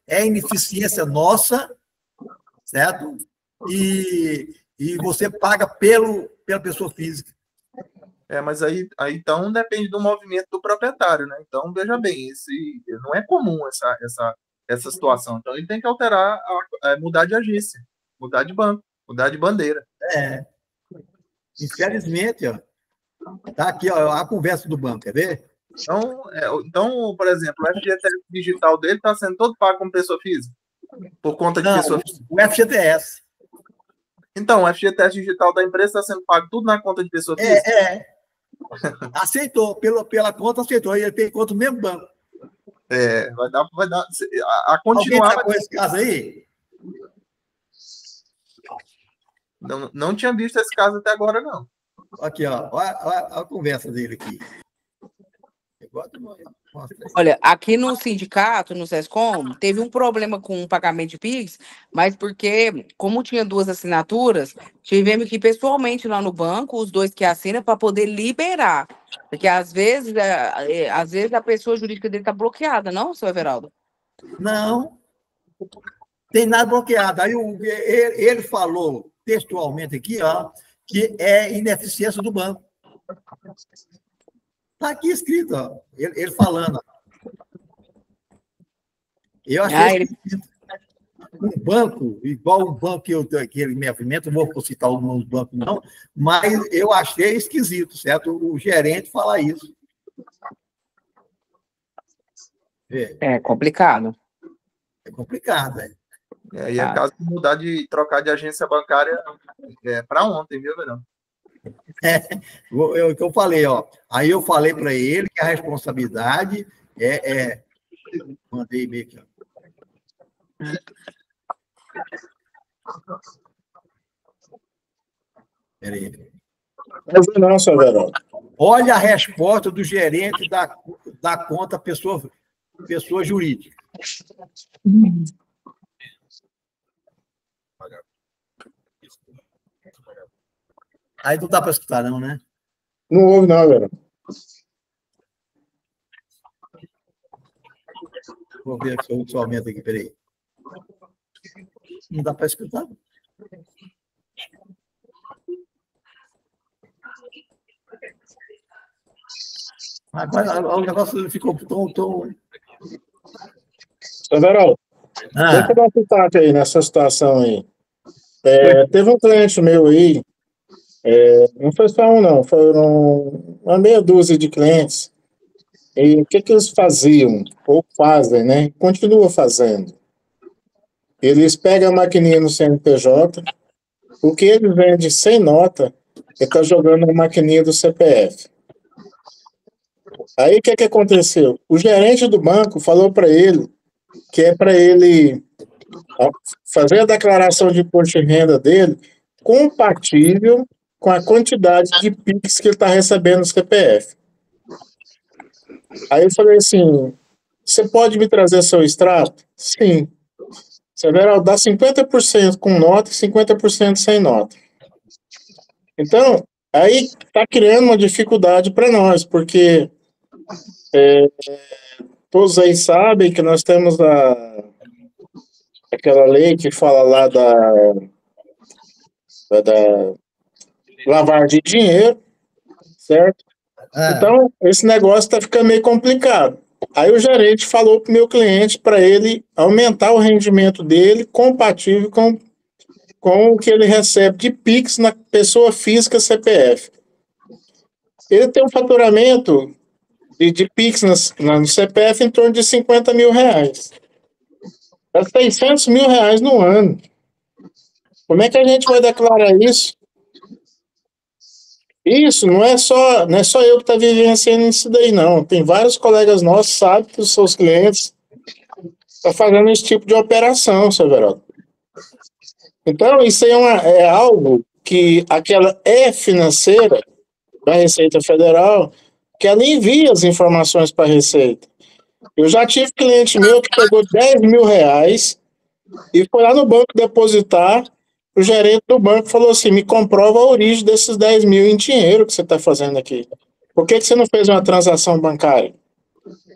é ineficiência nossa, certo? E você paga pela pessoa física. Mas aí então depende do movimento do proprietário, né? Então, veja bem, não é comum essa situação. Então, ele tem que alterar, mudar de agência, mudar de banco, mudar de bandeira. Infelizmente, ó. Tá aqui, ó, a conversa do banco, quer ver? Então, por exemplo, o FGTS digital dele está sendo todo pago como pessoa física? Por conta de pessoa física? O FGTS. Então, o FGTS digital da empresa está sendo pago tudo na conta de pessoa física? Aceitou, pela conta aceitou, e ele tem conta no mesmo banco. Vai dar a continuar. Alguém tá com esse caso aí? Não tinha visto esse caso até agora, não. Aqui, ó, olha a conversa dele aqui. Olha, aqui no sindicato, no SESCOM, teve um problema com o pagamento de PIX, mas porque, como tinha 2 assinaturas, tivemos que ir pessoalmente lá no banco, os 2 que assinam, para poder liberar. Porque, às vezes a pessoa jurídica dele está bloqueada, não, seu Everaldo? Não, tem nada bloqueado. Aí ele falou textualmente aqui, ó, que é ineficiência do banco. Está aqui escrito, ó, ele falando. Eu achei esquisito. Um banco, igual o banco que ele me movimenta, não vou citar alguns bancos, não, mas eu achei esquisito, certo? O gerente falar isso. É complicado. É complicado, velho. E é caso de trocar de agência bancária para ontem, viu, Verão? O que eu falei, ó. Aí eu falei para ele que a responsabilidade mandei e-mail aqui, ó. Peraí. Não, seu Verão. Olha a resposta do gerente da conta pessoa jurídica. Aí não dá para escutar, não, né? Não houve, não, Verão. Vou ver se eu aumento aqui, peraí. Não dá para escutar? Agora o negócio ficou tão... Seu Verão, deixa eu dar um pitaco aí nessa situação aí. Teve um cliente meu aí, não foi só um, não, foram uma meia dúzia de clientes. E o que eles faziam, ou fazem, né? Continuam fazendo. Eles pegam a maquininha no CNPJ, o que ele vende sem nota, ele está jogando na maquininha do CPF. Aí o que aconteceu? O gerente do banco falou para ele que é para ele fazer a declaração de imposto de renda dele compatível com a quantidade de PIX que ele está recebendo no CPF. Aí eu falei assim, você pode me trazer seu extrato? Sim. Você vai dar 50% com nota e 50% sem nota. Então, aí está criando uma dificuldade para nós, porque todos aí sabem que nós temos aquela lei que fala lá da lavagem de dinheiro, certo? Então, esse negócio está ficando meio complicado. Aí o gerente falou para o meu cliente para ele aumentar o rendimento dele compatível com o que ele recebe de PIX na pessoa física CPF. Ele tem um faturamento de PIX no CPF em torno de R$50 mil. É R$600 mil no ano. Como é que a gente vai declarar isso? Isso não é só eu que estou vivenciando isso daí, não. Tem vários colegas nossos que sabem que os seus clientes estão fazendo esse tipo de operação, seu Veraldo. Então, isso aí é algo que aquela financeira da Receita Federal que ela envia as informações para a Receita. Eu já tive cliente meu que pegou 10 mil reais e foi lá no banco depositar. O gerente do banco falou assim: me comprova a origem desses 10 mil em dinheiro que você está fazendo aqui. Por que você não fez uma transação bancária?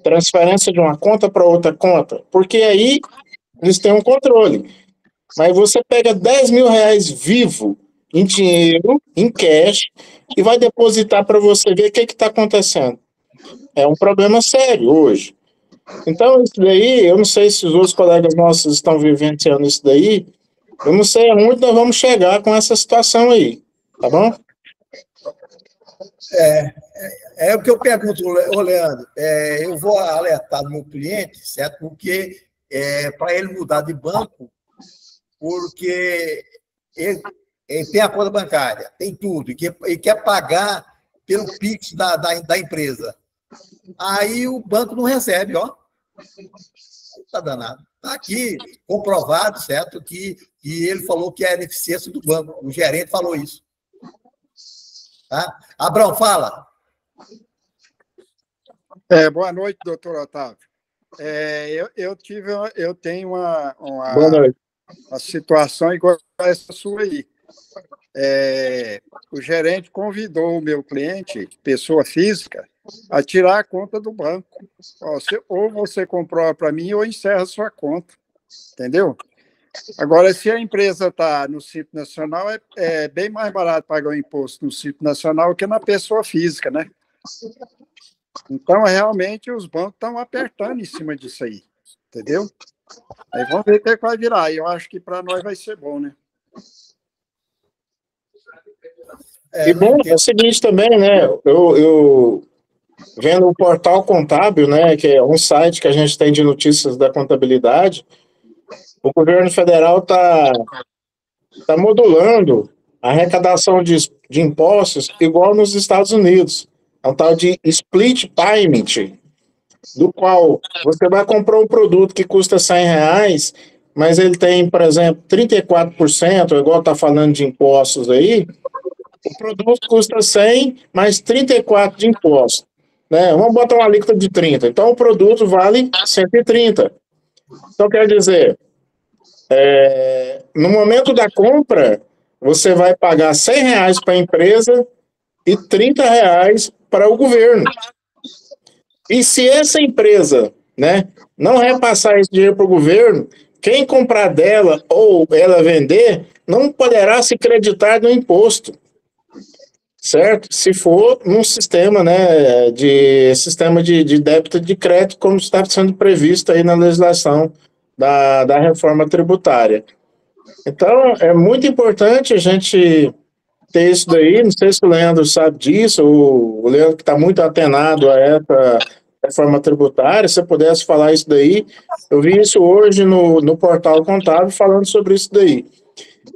Transferência de uma conta para outra conta? Porque aí eles têm um controle. Mas você pega 10 mil reais vivo, em dinheiro, em cash, e vai depositar para você ver o que está acontecendo. É um problema sério hoje. Então, isso daí, eu não sei se os outros colegas nossos estão vivenciando isso daí, eu não sei aonde nós vamos chegar com essa situação aí, tá bom? É o que eu pergunto, ô Leandro, eu vou alertar o meu cliente, certo? Porque para ele mudar de banco, porque ele tem a conta bancária, tem tudo, e quer pagar pelo Pix da empresa. Aí o banco não recebe, ó. Está danado. Está aqui comprovado, certo, que ele falou que é ineficiência do banco. O gerente falou isso. Tá? Abrão, fala. Boa noite, doutor Otávio. Eu tenho Boa noite. uma situação igual a essa sua aí. O gerente convidou o meu cliente, pessoa física, a tirar a conta do banco. Ou você comprova para mim ou encerra a sua conta. Entendeu? Agora, se a empresa está no Simples Nacional, é bem mais barato pagar o imposto no Simples Nacional que na pessoa física, né? Então, realmente, os bancos estão apertando em cima disso aí. Entendeu? Aí vamos ver o que vai virar. Eu acho que para nós vai ser bom, né? E bom, é o seguinte também, né? Eu vendo o Portal Contábil, né, que é um site que a gente tem de notícias da contabilidade, o governo federal está modulando a arrecadação de impostos igual nos Estados Unidos. É um tal de split payment, do qual você vai comprar um produto que custa R$100, mas ele tem, por exemplo, 34%, igual está falando de impostos aí, o produto custa 100, mais 34 de imposto. Né? Vamos botar uma alíquota de 30. Então, o produto vale 130. Então, quer dizer, no momento da compra, você vai pagar R$100 para a empresa e R$30 para o governo. E se essa empresa, né, não repassar esse dinheiro para o governo, quem comprar dela ou ela vender, não poderá se creditar no imposto. Certo? Se for num sistema, né, de débito e de crédito, como está sendo previsto aí na legislação da reforma tributária. Então, é muito importante a gente ter isso daí. Não sei se o Leandro sabe disso, o Leandro que está muito atenado a essa reforma tributária, se eu pudesse falar isso daí. Eu vi isso hoje no Portal Contábil falando sobre isso daí.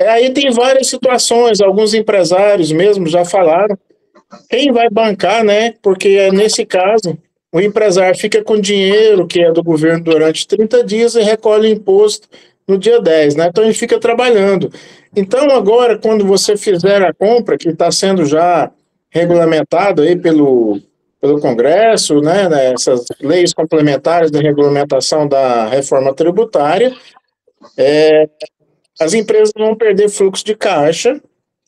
Aí tem várias situações, alguns empresários mesmo já falaram, quem vai bancar, né? Porque nesse caso, o empresário fica com dinheiro que é do governo durante 30 dias e recolhe imposto no dia 10, né? Então ele fica trabalhando. Então agora, quando você fizer a compra, que está sendo já regulamentado aí pelo Congresso, né? Essas leis complementares de regulamentação da reforma tributária, as empresas vão perder fluxo de caixa,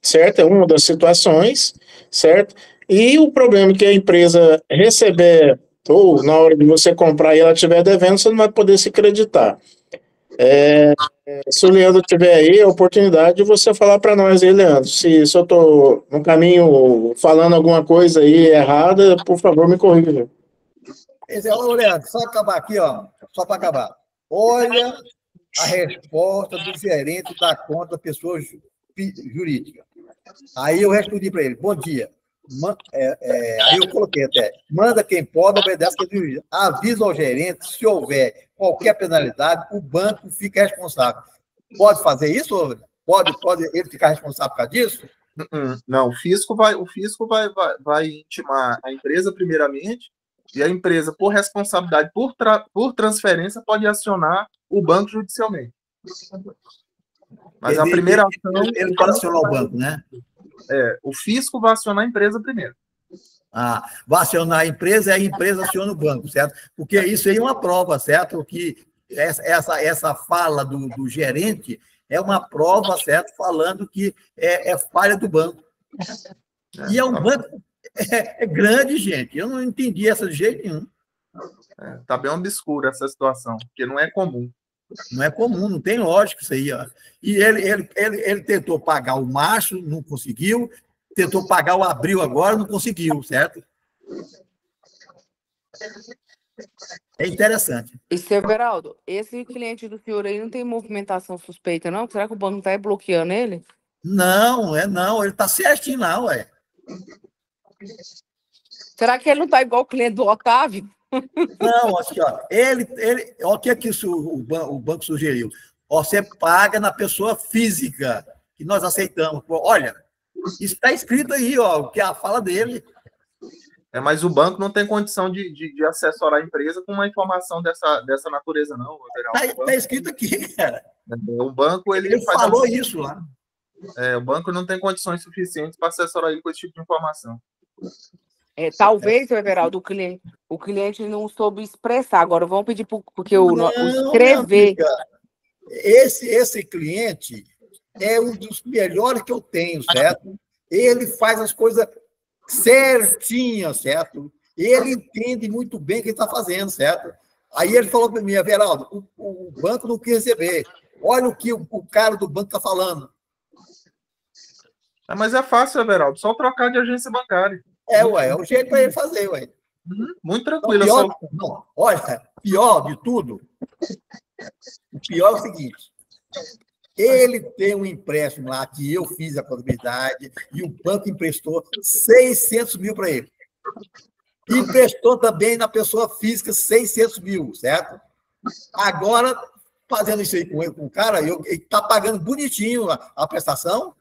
certo? É uma das situações, certo? E o problema é que a empresa receber, ou na hora de você comprar e ela estiver devendo, você não vai poder se creditar. Se o Leandro tiver aí, a oportunidade de você falar para nós aí, Leandro, se eu estou no caminho falando alguma coisa aí errada, por favor, me corrija. Ô, Leandro, só acabar aqui, ó, só para acabar. Olha a resposta do gerente da conta da pessoa jurídica. Aí eu respondi para ele: bom dia. Aí eu coloquei até: manda quem pode, obedece quem jurídica. Avisa ao gerente, se houver qualquer penalidade, o banco fica responsável. Pode fazer isso? Pode ele ficar responsável por causa disso? Não, o fisco vai intimar a empresa primeiramente, e a empresa, por responsabilidade, por transferência, pode acionar o banco judicialmente. Mas a primeira ação... Ele pode acionar o banco, né? O fisco vai acionar a empresa primeiro. Vai acionar a empresa e a empresa aciona o banco, certo? Porque isso aí é uma prova, certo? Que essa fala do gerente é uma prova, certo? Falando que é falha do banco. E é um banco grande, gente. Eu não entendi essa de jeito nenhum. Tá bem obscura essa situação, porque não é comum. Não é comum, não tem lógica isso aí. Ó. E ele tentou pagar o março, não conseguiu. Tentou pagar o abril agora, não conseguiu, certo? É interessante. E, seu Everaldo, esse cliente do senhor aí não tem movimentação suspeita, não? Será que o banco está bloqueando ele? Não, não. Ele está certinho lá, ué. Será que ele não está igual o cliente do Otávio? Não, assim, ó, ó, o que é que o banco sugeriu? Ó, você paga na pessoa física, que nós aceitamos. Olha, isso está escrito aí, ó, que é a fala dele. Mas o banco não tem condição de assessorar a empresa com uma informação dessa natureza, não. Está escrito aqui, cara. O banco, ele falou isso lá. O banco não tem condições suficientes para assessorar ele com esse tipo de informação. Talvez, seu Everaldo, o cliente não soube expressar. Agora, vamos pedir porque o escrever. Esse cliente é um dos melhores que eu tenho, certo? Ele faz as coisas certinhas, certo? Ele entende muito bem o que ele está fazendo, certo? Aí ele falou para mim, Everaldo, o banco não quis receber. Olha o que o cara do banco está falando. Mas é fácil, Everaldo, só trocar de agência bancária. É o jeito para ele fazer, ué. Muito tranquilo. Olha, pior de tudo, o pior é o seguinte, ele tem um empréstimo lá que eu fiz a contabilidade e o banco emprestou 600 mil para ele. Emprestou também na pessoa física 600 mil, certo? Agora, fazendo isso aí com o cara, ele está pagando bonitinho a prestação.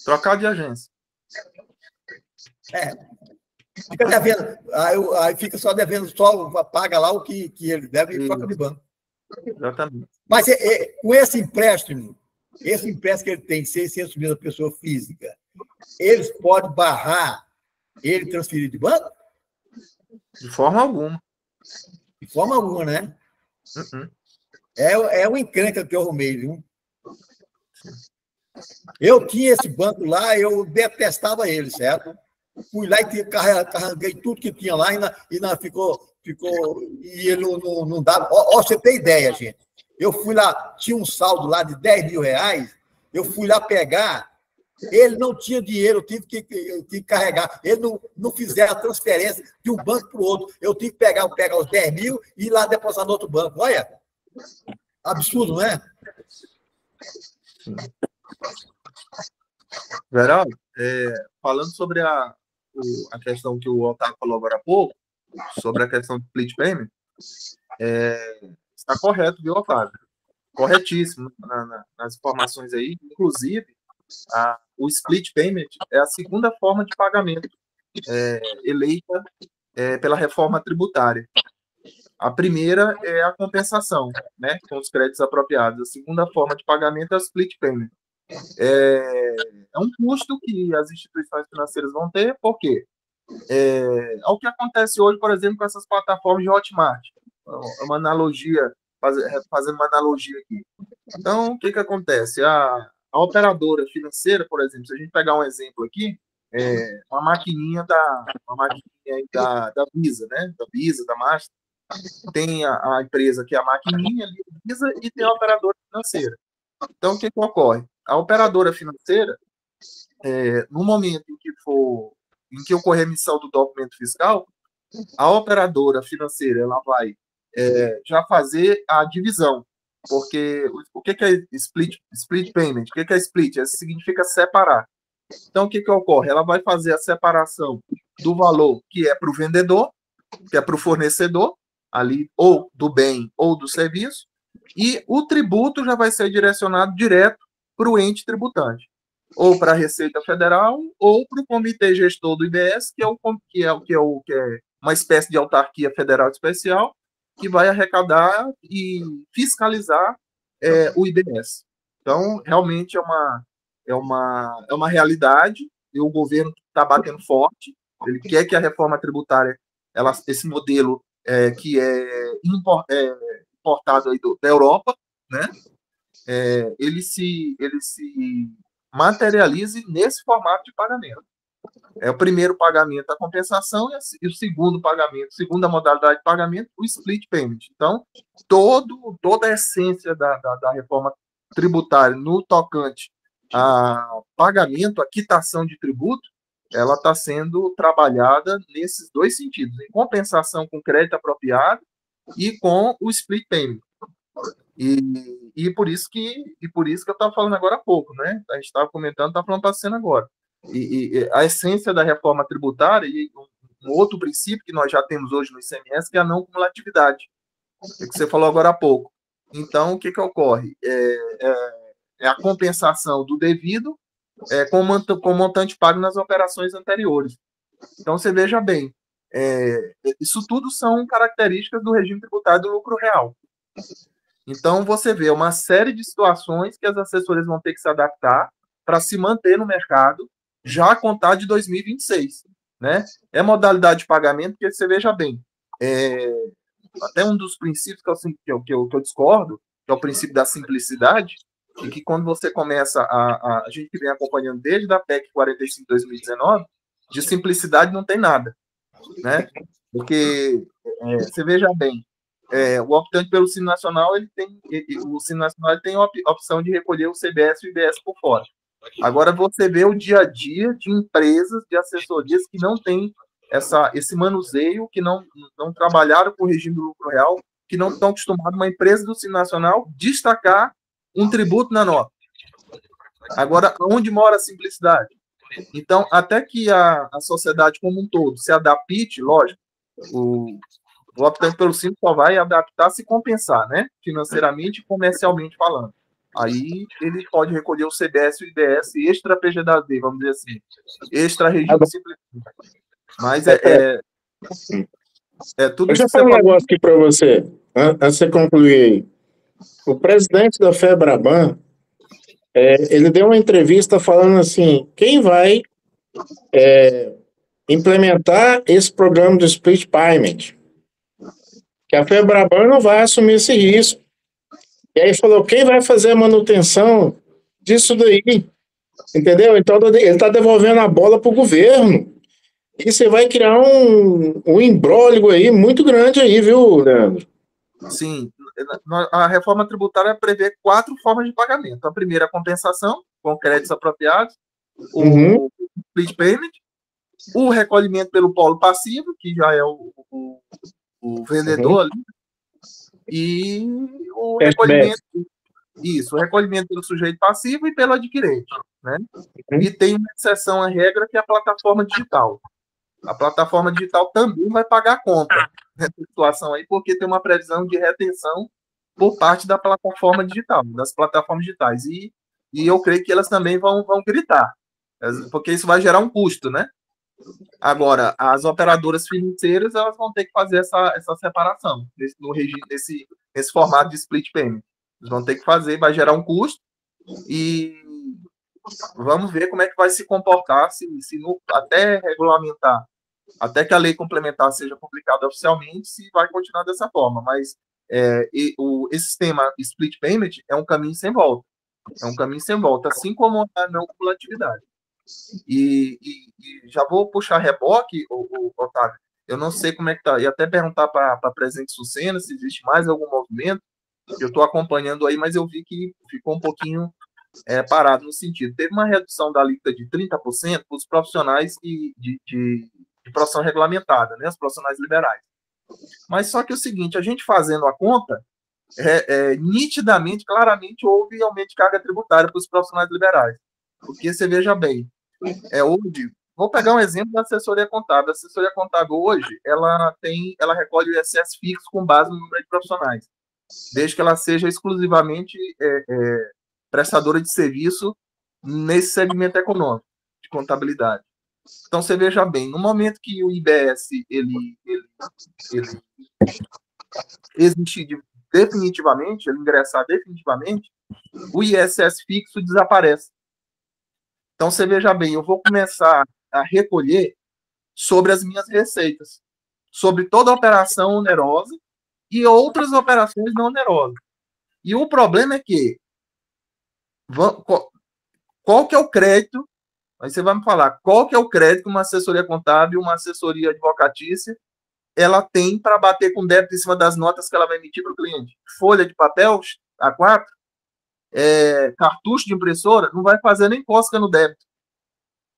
Trocar de agência. Fica devendo, aí fica só devendo, só paga lá o que ele deve e troca de banco. Exatamente. Mas com esse empréstimo que ele tem, 600 mil da pessoa física, eles podem barrar ele transferir de banco? De forma alguma. De forma alguma, né? É uma encrenca que eu arrumei, viu? Eu tinha esse banco lá, eu detestava ele, certo? Fui lá e carreguei tudo que tinha lá e ficou e ele não dava. Ó, você tem ideia, gente. Eu fui lá, tinha um saldo lá de 10 mil reais, eu fui lá pegar, ele não tinha dinheiro, eu tive que carregar. Ele não fizeram a transferência de um banco para o outro. Eu tive que pegar os 10 mil e ir lá depositar no outro banco. Olha, absurdo, não é? Verão, falando sobre a questão que o Otávio falou agora há pouco, sobre a questão do split payment, está correto, viu, Otávio? Corretíssimo nas informações aí. Inclusive, o split payment é a segunda forma de pagamento eleita pela reforma tributária. A primeira é a compensação, né, com os créditos apropriados. A segunda forma de pagamento é o split payment. É um custo que as instituições financeiras vão ter, porque é o que acontece hoje, por exemplo, com essas plataformas de Hotmart. Uma analogia, fazendo uma analogia aqui. Então, o que acontece? A operadora financeira, por exemplo, se a gente pegar um exemplo aqui, uma maquininha da Visa, né? Da Visa, da Master. Tem a empresa que é a maquininha, a Visa, e tem a operadora financeira. Então, o que ocorre? A operadora financeira, no momento em que ocorrer a emissão do documento fiscal, a operadora financeira ela vai já fazer a divisão, porque o que é split payment? O que é split? Isso significa separar. Então, o que ocorre? Ela vai fazer a separação do valor que é para o vendedor, que é para o fornecedor, ali, ou do bem ou do serviço, e o tributo já vai ser direcionado direto para o ente tributante, ou para a Receita Federal, ou para o Comitê Gestor do IBS, que é uma espécie de autarquia federal especial, que vai arrecadar e fiscalizar o IBS. Então, realmente é uma realidade, e o governo está batendo forte, ele quer que a reforma tributária, esse modelo que é importado aí da Europa, né, ele se materialize nesse formato de pagamento. É o primeiro pagamento, a compensação, e o segundo pagamento, segunda modalidade de pagamento, o split payment. Então, toda a essência da reforma tributária no tocante a pagamento, a quitação de tributo, ela está sendo trabalhada nesses dois sentidos, em compensação com crédito apropriado e com o split payment. E por isso que eu estava falando agora há pouco, né? A gente estava comentando, está falando, está sendo agora. E a essência da reforma tributária e um outro princípio que nós já temos hoje no ICMS, que é a não cumulatividade, que você falou agora há pouco. Então, o que ocorre? É a compensação do devido com o montante pago nas operações anteriores. Então, você veja bem, isso tudo são características do regime tributário do lucro real. Então, você vê uma série de situações que as assessorias vão ter que se adaptar para se manter no mercado, já a contar de 2026. Né? É modalidade de pagamento, porque você veja bem, até um dos princípios que eu discordo, que é o princípio da simplicidade, e que quando você começa a gente que vem acompanhando desde a PEC 45 de 2019, de simplicidade não tem nada. Né? Porque, você veja bem, o optante pelo Simples Nacional, o Simples Nacional tem a opção de recolher o CBS e o IBS por fora. Agora você vê o dia a dia de empresas, de assessorias que não têm esse manuseio, que não trabalharam com o regime do lucro real, que não estão acostumados, uma empresa do Simples Nacional, destacar um tributo na nota. Agora, onde mora a simplicidade? Então, até que a sociedade como um todo se adapte, lógico, o optante pelo Simples só vai adaptar se compensar, né? Financeiramente e comercialmente falando. Aí ele pode recolher o CBS e o IBS extra PGD, vamos dizer assim, extra regime simplificado. Mas tudo Deixa isso. eu falar um negócio aqui para você, antes de você concluir aí. O presidente da FEBRABAN, ele deu uma entrevista falando assim, quem vai implementar esse programa do split payment? Que a FEBRABAN não vai assumir esse risco. E aí falou, quem vai fazer a manutenção disso daí? Entendeu? Então ele está devolvendo a bola para o governo. E você vai criar um imbróglio aí muito grande aí, viu, Leandro? Sim. A reforma tributária prevê 4 formas de pagamento. A primeira, a compensação, com créditos apropriados. O split payment. O recolhimento pelo polo passivo, que já é o vendedor ali. E o recolhimento, o recolhimento pelo sujeito passivo e pelo adquirente, né? E tem uma exceção à regra, que é a plataforma digital. A plataforma digital também vai pagar a conta nessa situação aí, porque tem uma previsão de retenção por parte da plataforma digital, das plataformas digitais. E eu creio que elas também vão gritar, porque isso vai gerar um custo, né? Agora, as operadoras financeiras, elas vão ter que fazer essa separação no regime, nesse formato de split payment. Eles vão ter que fazer, vai gerar um custo, e vamos ver como é que vai se comportar até regulamentar, até que a lei complementar seja publicada oficialmente, se vai continuar dessa forma. Mas esse sistema split payment é um caminho sem volta. É um caminho sem volta, assim como a não cumulatividade. E já vou puxar reboque, Otávio. Eu não sei como é que está. E até perguntar para a presidente Sucena se existe mais algum movimento. Eu estou acompanhando aí, mas eu vi que ficou um pouquinho parado no sentido. Teve uma redução da alíquota de 30% para os profissionais de profissão regulamentada, né? Os profissionais liberais. Mas só que é o seguinte, a gente fazendo a conta, nitidamente, claramente, houve aumento de carga tributária para os profissionais liberais. Porque você veja bem, hoje, vou pegar um exemplo da assessoria contábil. A assessoria contábil hoje, ela recolhe o ISS fixo com base no número de profissionais, desde que ela seja exclusivamente prestadora de serviço nesse segmento econômico de contabilidade. Então, você veja bem, no momento que o IBS ele existir definitivamente, ele ingressar definitivamente, o ISS fixo desaparece. Então, você veja bem, eu vou começar a recolher sobre as minhas receitas, sobre toda operação onerosa e outras operações não onerosas. E o problema é que qual que é o crédito? Aí você vai me falar, qual que é o crédito que uma assessoria contábil, uma assessoria advocatícia, ela tem para bater com débito em cima das notas que ela vai emitir para o cliente? Folha de papel A4, cartucho de impressora, não vai fazer nem cócega no débito.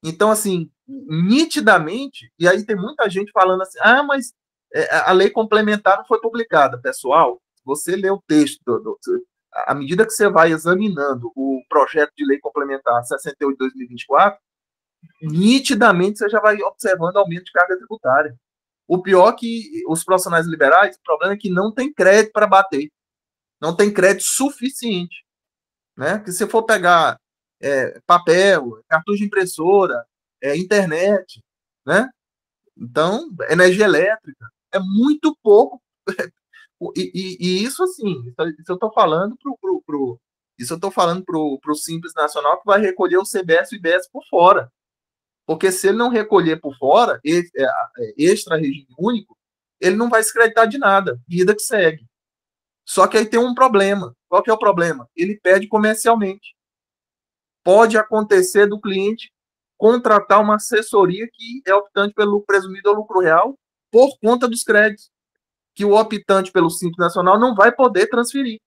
Então, assim, nitidamente, e aí tem muita gente falando assim, mas a lei complementar não foi publicada. Pessoal, você lê o texto, à medida que você vai examinando o projeto de lei complementar 68 de 2024, nitidamente você já vai observando aumento de carga tributária. O pior é que os profissionais liberais, o problema é que não tem crédito para bater. Não tem crédito suficiente. Né? Que se for pegar papel, cartucho de impressora, internet, né? Então, energia elétrica, é muito pouco. E isso, assim, isso eu estou falando pro Simples Nacional, que vai recolher o CBS e o IBS por fora. Porque se ele não recolher por fora, extra regime único, ele não vai se creditar de nada, vida que segue. Só que aí tem um problema. Qual que é o problema? Ele perde comercialmente. Pode acontecer do cliente contratar uma assessoria que é optante pelo presumido lucro real por conta dos créditos, que o optante pelo Simples Nacional não vai poder transferir.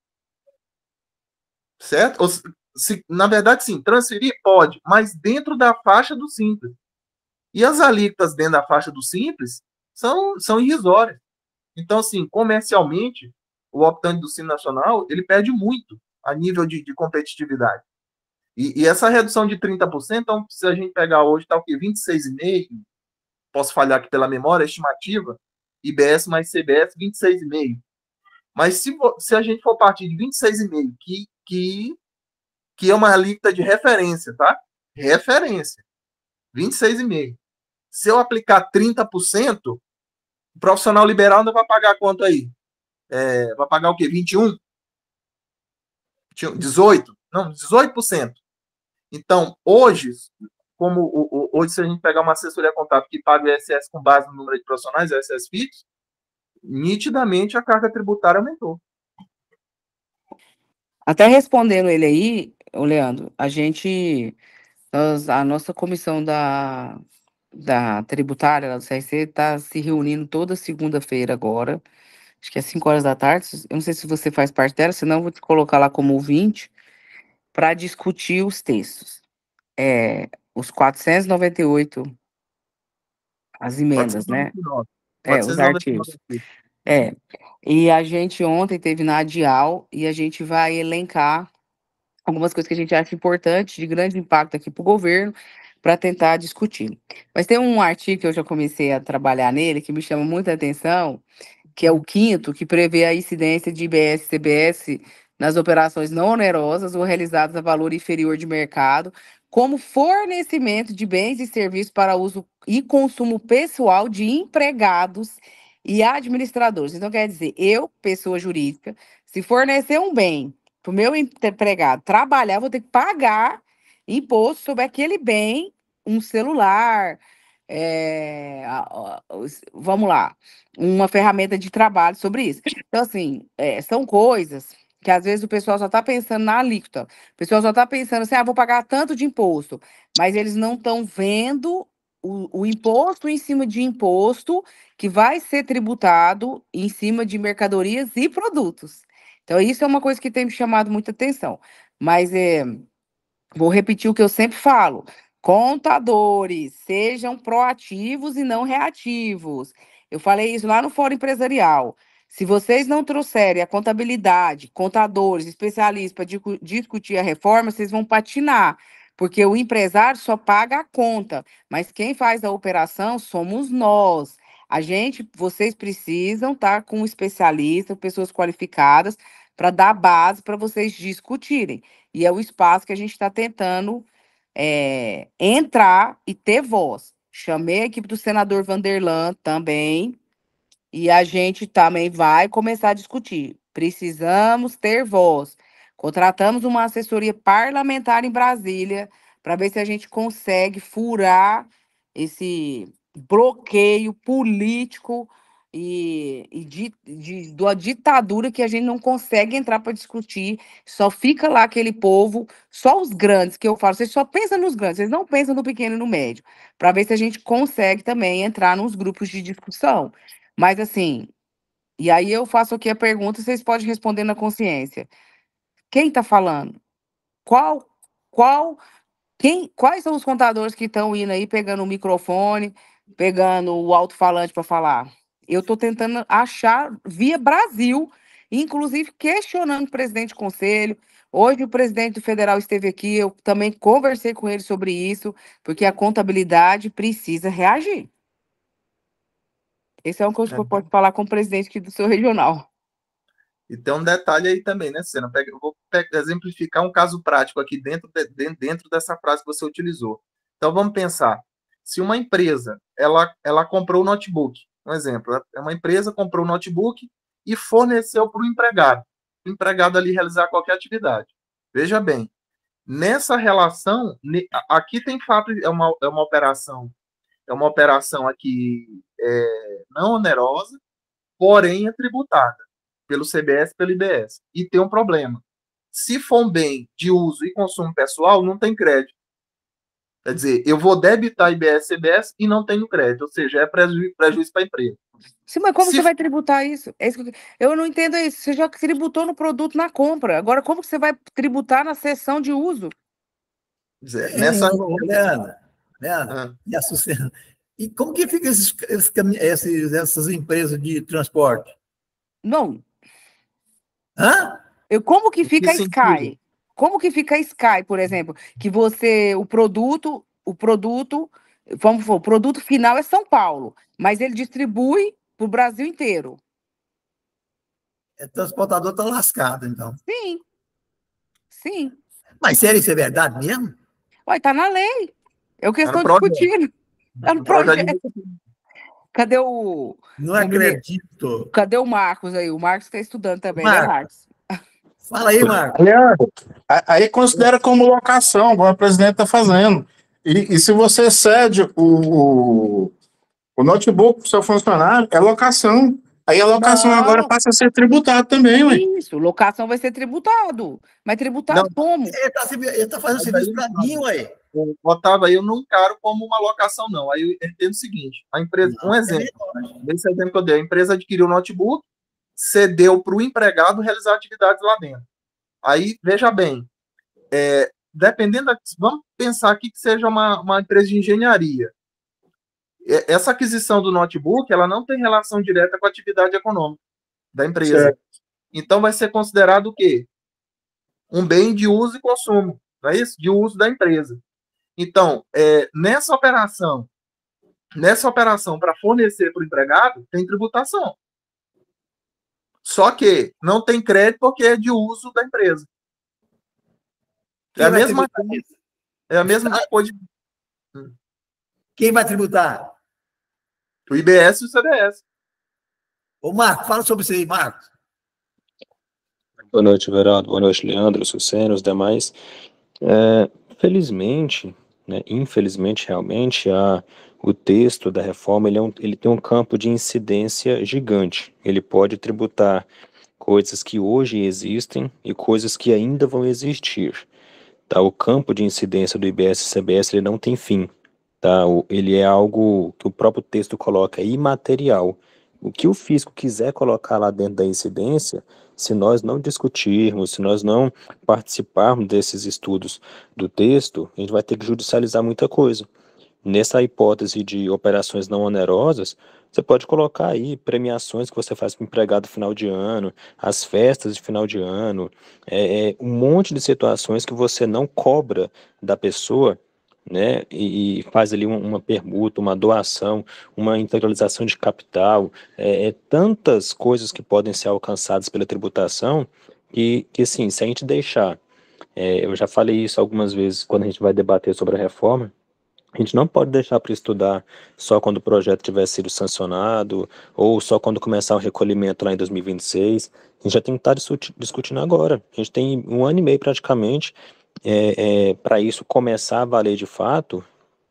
Certo? Na verdade, sim, transferir pode, mas dentro da faixa do Simples. E as alíquotas dentro da faixa do Simples são irrisórias. Então, assim, comercialmente, o optante do Simples Nacional, ele perde muito a nível de competitividade. E essa redução de 30%, então, se a gente pegar hoje, está o quê? 26,5%, posso falhar aqui pela memória, estimativa, IBS mais CBS, 26,5%. Mas se a gente for partir de 26,5%, que é uma alíquota de referência, tá? Referência. 26,5%. Se eu aplicar 30%, o profissional liberal ainda vai pagar quanto aí? Vai pagar o quê? 21%? 18%? Não, 18%. Então, hoje, hoje, se a gente pegar uma assessoria contábil que paga o ISS com base no número de profissionais, o ISS fixo, nitidamente a carga tributária aumentou. Até respondendo ele aí, Leandro, a nossa comissão da tributária, do CRC, está se reunindo toda segunda-feira agora, acho que é 5 horas da tarde, eu não sei se você faz parte dela, senão eu vou te colocar lá como ouvinte, para discutir os textos. Os 498, as emendas, 499, né? Os artigos. E a gente ontem teve na ADIAL e a gente vai elencar algumas coisas que a gente acha importante, de grande impacto aqui para o governo, para tentar discutir. Mas tem um artigo que eu já comecei a trabalhar nele, que me chama muita atenção, que é o 5º, que prevê a incidência de IBS e CBS nas operações não onerosas ou realizadas a valor inferior de mercado, como fornecimento de bens e serviços para uso e consumo pessoal de empregados e administradores. Então, quer dizer, eu, pessoa jurídica, se fornecer um bem para o meu empregado trabalhar, eu vou ter que pagar imposto sobre aquele bem, um celular, vamos lá, uma ferramenta de trabalho sobre isso. Então, assim, são coisas que às vezes o pessoal só está pensando na alíquota. O pessoal só está pensando assim, vou pagar tanto de imposto, mas eles não estão vendo o imposto em cima de imposto que vai ser tributado em cima de mercadorias e produtos. Então, isso é uma coisa que tem me chamado muita atenção. Mas vou repetir o que eu sempre falo. Contadores, sejam proativos e não reativos. Eu falei isso lá no Fórum Empresarial. Se vocês não trouxerem a contabilidade, contadores, especialistas para discutir a reforma, vocês vão patinar, porque o empresário só paga a conta, mas quem faz a operação somos nós. Vocês precisam estar com especialistas, pessoas qualificadas, para dar base para vocês discutirem. E é o espaço que a gente está tentando entrar e ter voz. Chamei a equipe do senador Vanderlan também, e a gente também vai começar a discutir. Precisamos ter voz. Contratamos uma assessoria parlamentar em Brasília para ver se a gente consegue furar esse bloqueio político de uma ditadura que a gente não consegue entrar para discutir, só fica lá aquele povo, só os grandes, que eu falo, vocês só pensam nos grandes, vocês não pensam no pequeno e no médio, para ver se a gente consegue também entrar nos grupos de discussão. Mas assim, e aí eu faço aqui a pergunta, vocês podem responder na consciência. Quem está falando? Qual, qual Quais são os contadores que estão indo aí pegando o microfone, pegando o alto-falante para falar? Eu estou tentando achar via Brasil, inclusive questionando o presidente do conselho. Hoje o presidente federal esteve aqui, eu também conversei com ele sobre isso, porque a contabilidade precisa reagir. Esse é uma coisa que eu posso falar com o presidente aqui do seu regional. E tem um detalhe aí também, né, Sena? Eu vou exemplificar um caso prático aqui dentro dessa frase que você utilizou. Então, vamos pensar. Se uma empresa, ela comprou o notebook, um exemplo, uma empresa comprou o notebook e forneceu para o empregado ali realizar qualquer atividade. Veja bem, nessa relação, aqui tem fato, é uma operação aqui não onerosa, porém é tributada pelo CBS e pelo IBS. E tem um problema. Se for um bem de uso e consumo pessoal, não tem crédito. Quer dizer, eu vou debitar IBS e CBS e não tenho crédito. Ou seja, é prejuízo para a empresa. Sim, mas como você vai tributar isso? Eu não entendo isso. Você já tributou no produto na compra. Agora, como você vai tributar na cessão de uso? Leandro, e como que fica essas empresas de transporte? Não. Hã? Como que fica a Sky? Como que fica a Sky, por exemplo? Que o produto, vamos falar, o produto final é São Paulo, mas ele distribui para o Brasil inteiro. O transportador está lascado, então. Sim. Mas sério, isso é verdade mesmo? Ué, está na lei. É o que estão discutindo. Está no projeto. Cadê o... Não acredito. Cadê o Marcos aí? O Marcos está estudando também, né, Marcos? Fala aí, Marcos. Leandro, aí considera como locação, igual o presidente está fazendo. E se você cede o notebook para o seu funcionário, é locação. Aí a locação agora passa a ser tributada também, ué. Isso, locação vai ser tributado. Mas tributado como? Ele está fazendo serviço para mim, ué. Otávio, aí eu não encaro como uma locação, não. Aí eu entendo o seguinte: a empresa, um exemplo, esse exemplo que eu dei, a empresa adquiriu o notebook, cedeu para o empregado realizar atividades lá dentro. Aí, veja bem, dependendo vamos pensar aqui que seja uma empresa de engenharia. Essa aquisição do notebook, ela não tem relação direta com a atividade econômica da empresa. Certo. Então, vai ser considerado o quê? Um bem de uso e consumo, não é isso? De uso da empresa. Então, nessa operação para fornecer para o empregado, tem tributação. Só que não tem crédito porque é de uso da empresa. É a mesma coisa. Quem vai tributar? O IBS e o CBS. Ô, Marcos, fala sobre isso aí, Marcos. Boa noite, Veraldo. Boa noite, Leandro, Suceno, os demais. Felizmente, né, infelizmente, realmente, o texto da reforma ele tem um campo de incidência gigante. Ele pode tributar coisas que hoje existem e coisas que ainda vão existir. Tá? O campo de incidência do IBS e CBS ele não tem fim. Tá? Ele é algo que o próprio texto coloca imaterial. O que o fisco quiser colocar lá dentro da incidência, se nós não discutirmos, se nós não participarmos desses estudos do texto, a gente vai ter que judicializar muita coisa. Nessa hipótese de operações não onerosas, você pode colocar aí premiações que você faz para o empregado final de ano, as festas de final de ano, um monte de situações que você não cobra da pessoa, né, e faz ali uma permuta, uma doação, uma integralização de capital, tantas coisas que podem ser alcançadas pela tributação, que assim, se a gente deixar, eu já falei isso algumas vezes quando a gente vai debater sobre a reforma, a gente não pode deixar para estudar só quando o projeto tiver sido sancionado ou só quando começar o recolhimento lá em 2026. A gente já tem que estar discutindo agora. A gente tem 1 ano e meio praticamente para isso começar a valer de fato,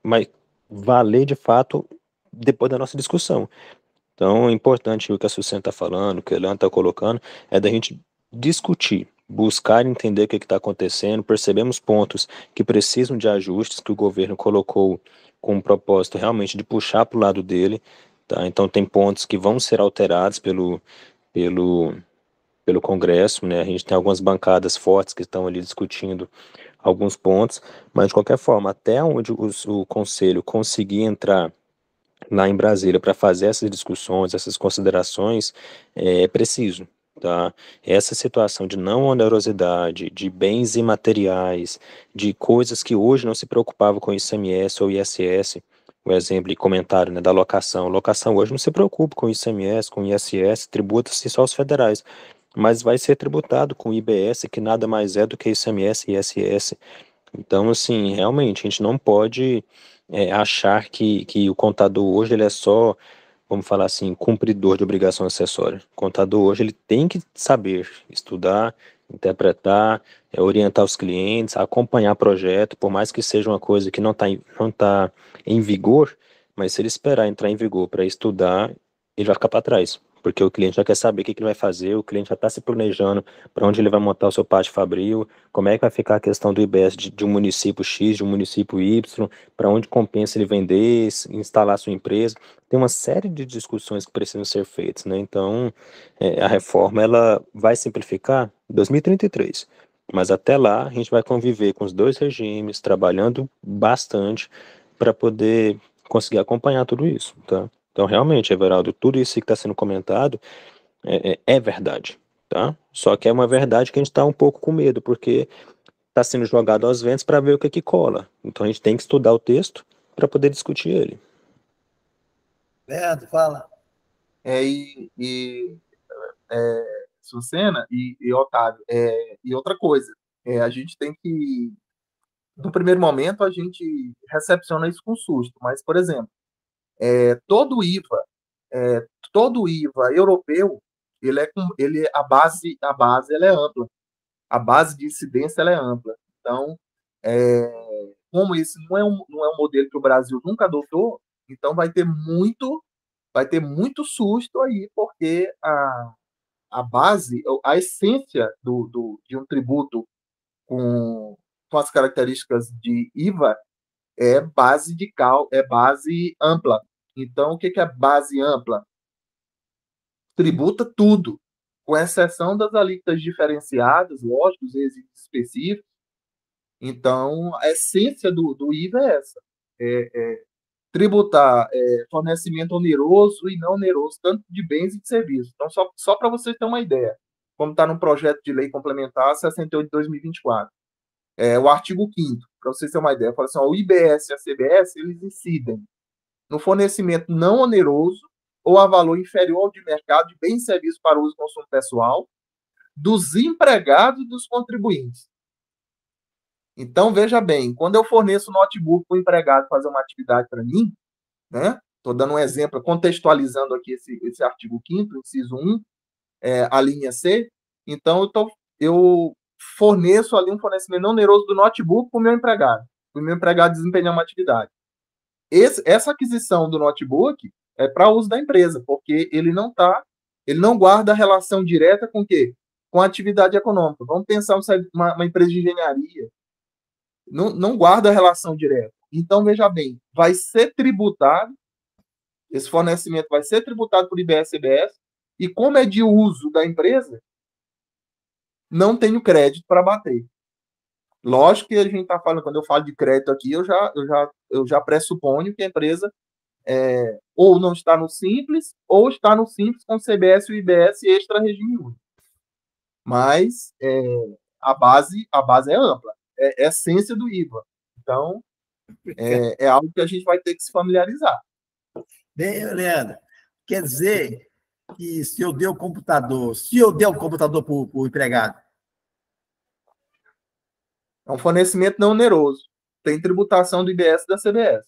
mas valer de fato depois da nossa discussão. Então, é importante o que a Sucena está falando, o que o Leandro está colocando, é da gente discutir, buscar entender o que está acontecendo, percebemos pontos que precisam de ajustes, que o governo colocou com o propósito realmente de puxar para o lado dele, tá? Então, tem pontos que vão ser alterados pelo, pelo Congresso, né? A gente tem algumas bancadas fortes que estão ali discutindo alguns pontos, mas de qualquer forma, até onde o Conselho conseguir entrar lá em Brasília para fazer essas discussões, essas considerações, é preciso, tá? Essa situação de não onerosidade, de bens imateriais, de coisas que hoje não se preocupavam com ICMS ou ISS, o exemplo e comentário, né, da locação. Locação hoje não se preocupa com ICMS, com ISS, tributa-se só os federais, mas vai ser tributado com IBS, que nada mais é do que ICMS e ISS. Então, assim, realmente, a gente não pode achar que o contador hoje ele é só, vamos falar assim, cumpridor de obrigação acessória. O contador hoje ele tem que saber estudar, interpretar, orientar os clientes, acompanhar projeto, por mais que seja uma coisa que não tá em vigor, mas se ele esperar entrar em vigor para estudar, ele vai ficar para trás. Porque o cliente já quer saber o que ele vai fazer, o cliente já está se planejando para onde ele vai montar o seu pátio fabril, como é que vai ficar a questão do IBS de um município X, de um município Y, para onde compensa ele vender, instalar sua empresa. Tem uma série de discussões que precisam ser feitas, né? Então, a reforma ela vai simplificar em 2033, mas até lá a gente vai conviver com os dois regimes, trabalhando bastante para poder conseguir acompanhar tudo isso, tá? Então, realmente, Everaldo, tudo isso que está sendo comentado é verdade, tá? Só que é uma verdade que a gente está um pouco com medo, porque está sendo jogado aos ventos para ver o que cola. Então a gente tem que estudar o texto para poder discutir ele. Leandro, fala. Sucena e Otávio, e outra coisa, a gente tem que, no primeiro momento, a gente recepciona isso com susto, mas, por exemplo, todo IVA, todo IVA europeu, a base ela é ampla, a base de incidência ela é ampla. Então, como esse não é um modelo que o Brasil nunca adotou, então vai ter muito susto aí, porque a base, a essência de um tributo com as características de IVA é base ampla. Então, o que é base ampla? Tributa tudo, com exceção das alíquotas diferenciadas, lógico, os resíduos específicos. Então, a essência do IVA é essa. Tributar fornecimento oneroso e não oneroso, tanto de bens e de serviços. Então, só para vocês terem uma ideia, como está no projeto de lei complementar 68 de 2024, o artigo 5º, para vocês terem uma ideia, fala assim, o IBS e a CBS, eles incidem no fornecimento não oneroso ou a valor inferior ao de mercado de bens e serviços para uso e consumo pessoal dos empregados e dos contribuintes. Então, veja bem, quando eu forneço notebook para o empregado fazer uma atividade para mim, né? Estou dando um exemplo, contextualizando aqui esse artigo 5º, inciso 1, a linha C. Então, eu forneço ali um fornecimento não oneroso do notebook para o meu empregado desempenhar uma atividade. Essa aquisição do notebook é para uso da empresa, porque ele não guarda relação direta com o quê? Com a atividade econômica. Vamos pensar uma empresa de engenharia, não guarda relação direta. Então, veja bem, vai ser tributado, esse fornecimento vai ser tributado por IBS e CBS, e como é de uso da empresa, não tenho crédito para bater. Lógico que a gente está falando, quando eu falo de crédito aqui, eu já pressuponho que a empresa ou não está no Simples, ou está no Simples com CBS e IBS extra regime único. Mas a base é ampla, é a essência do IVA. Então, é algo que a gente vai ter que se familiarizar. Bem, Leandro, quer dizer que se eu der o computador para o empregado, é um fornecimento não oneroso. Tem tributação do IBS e da CBS.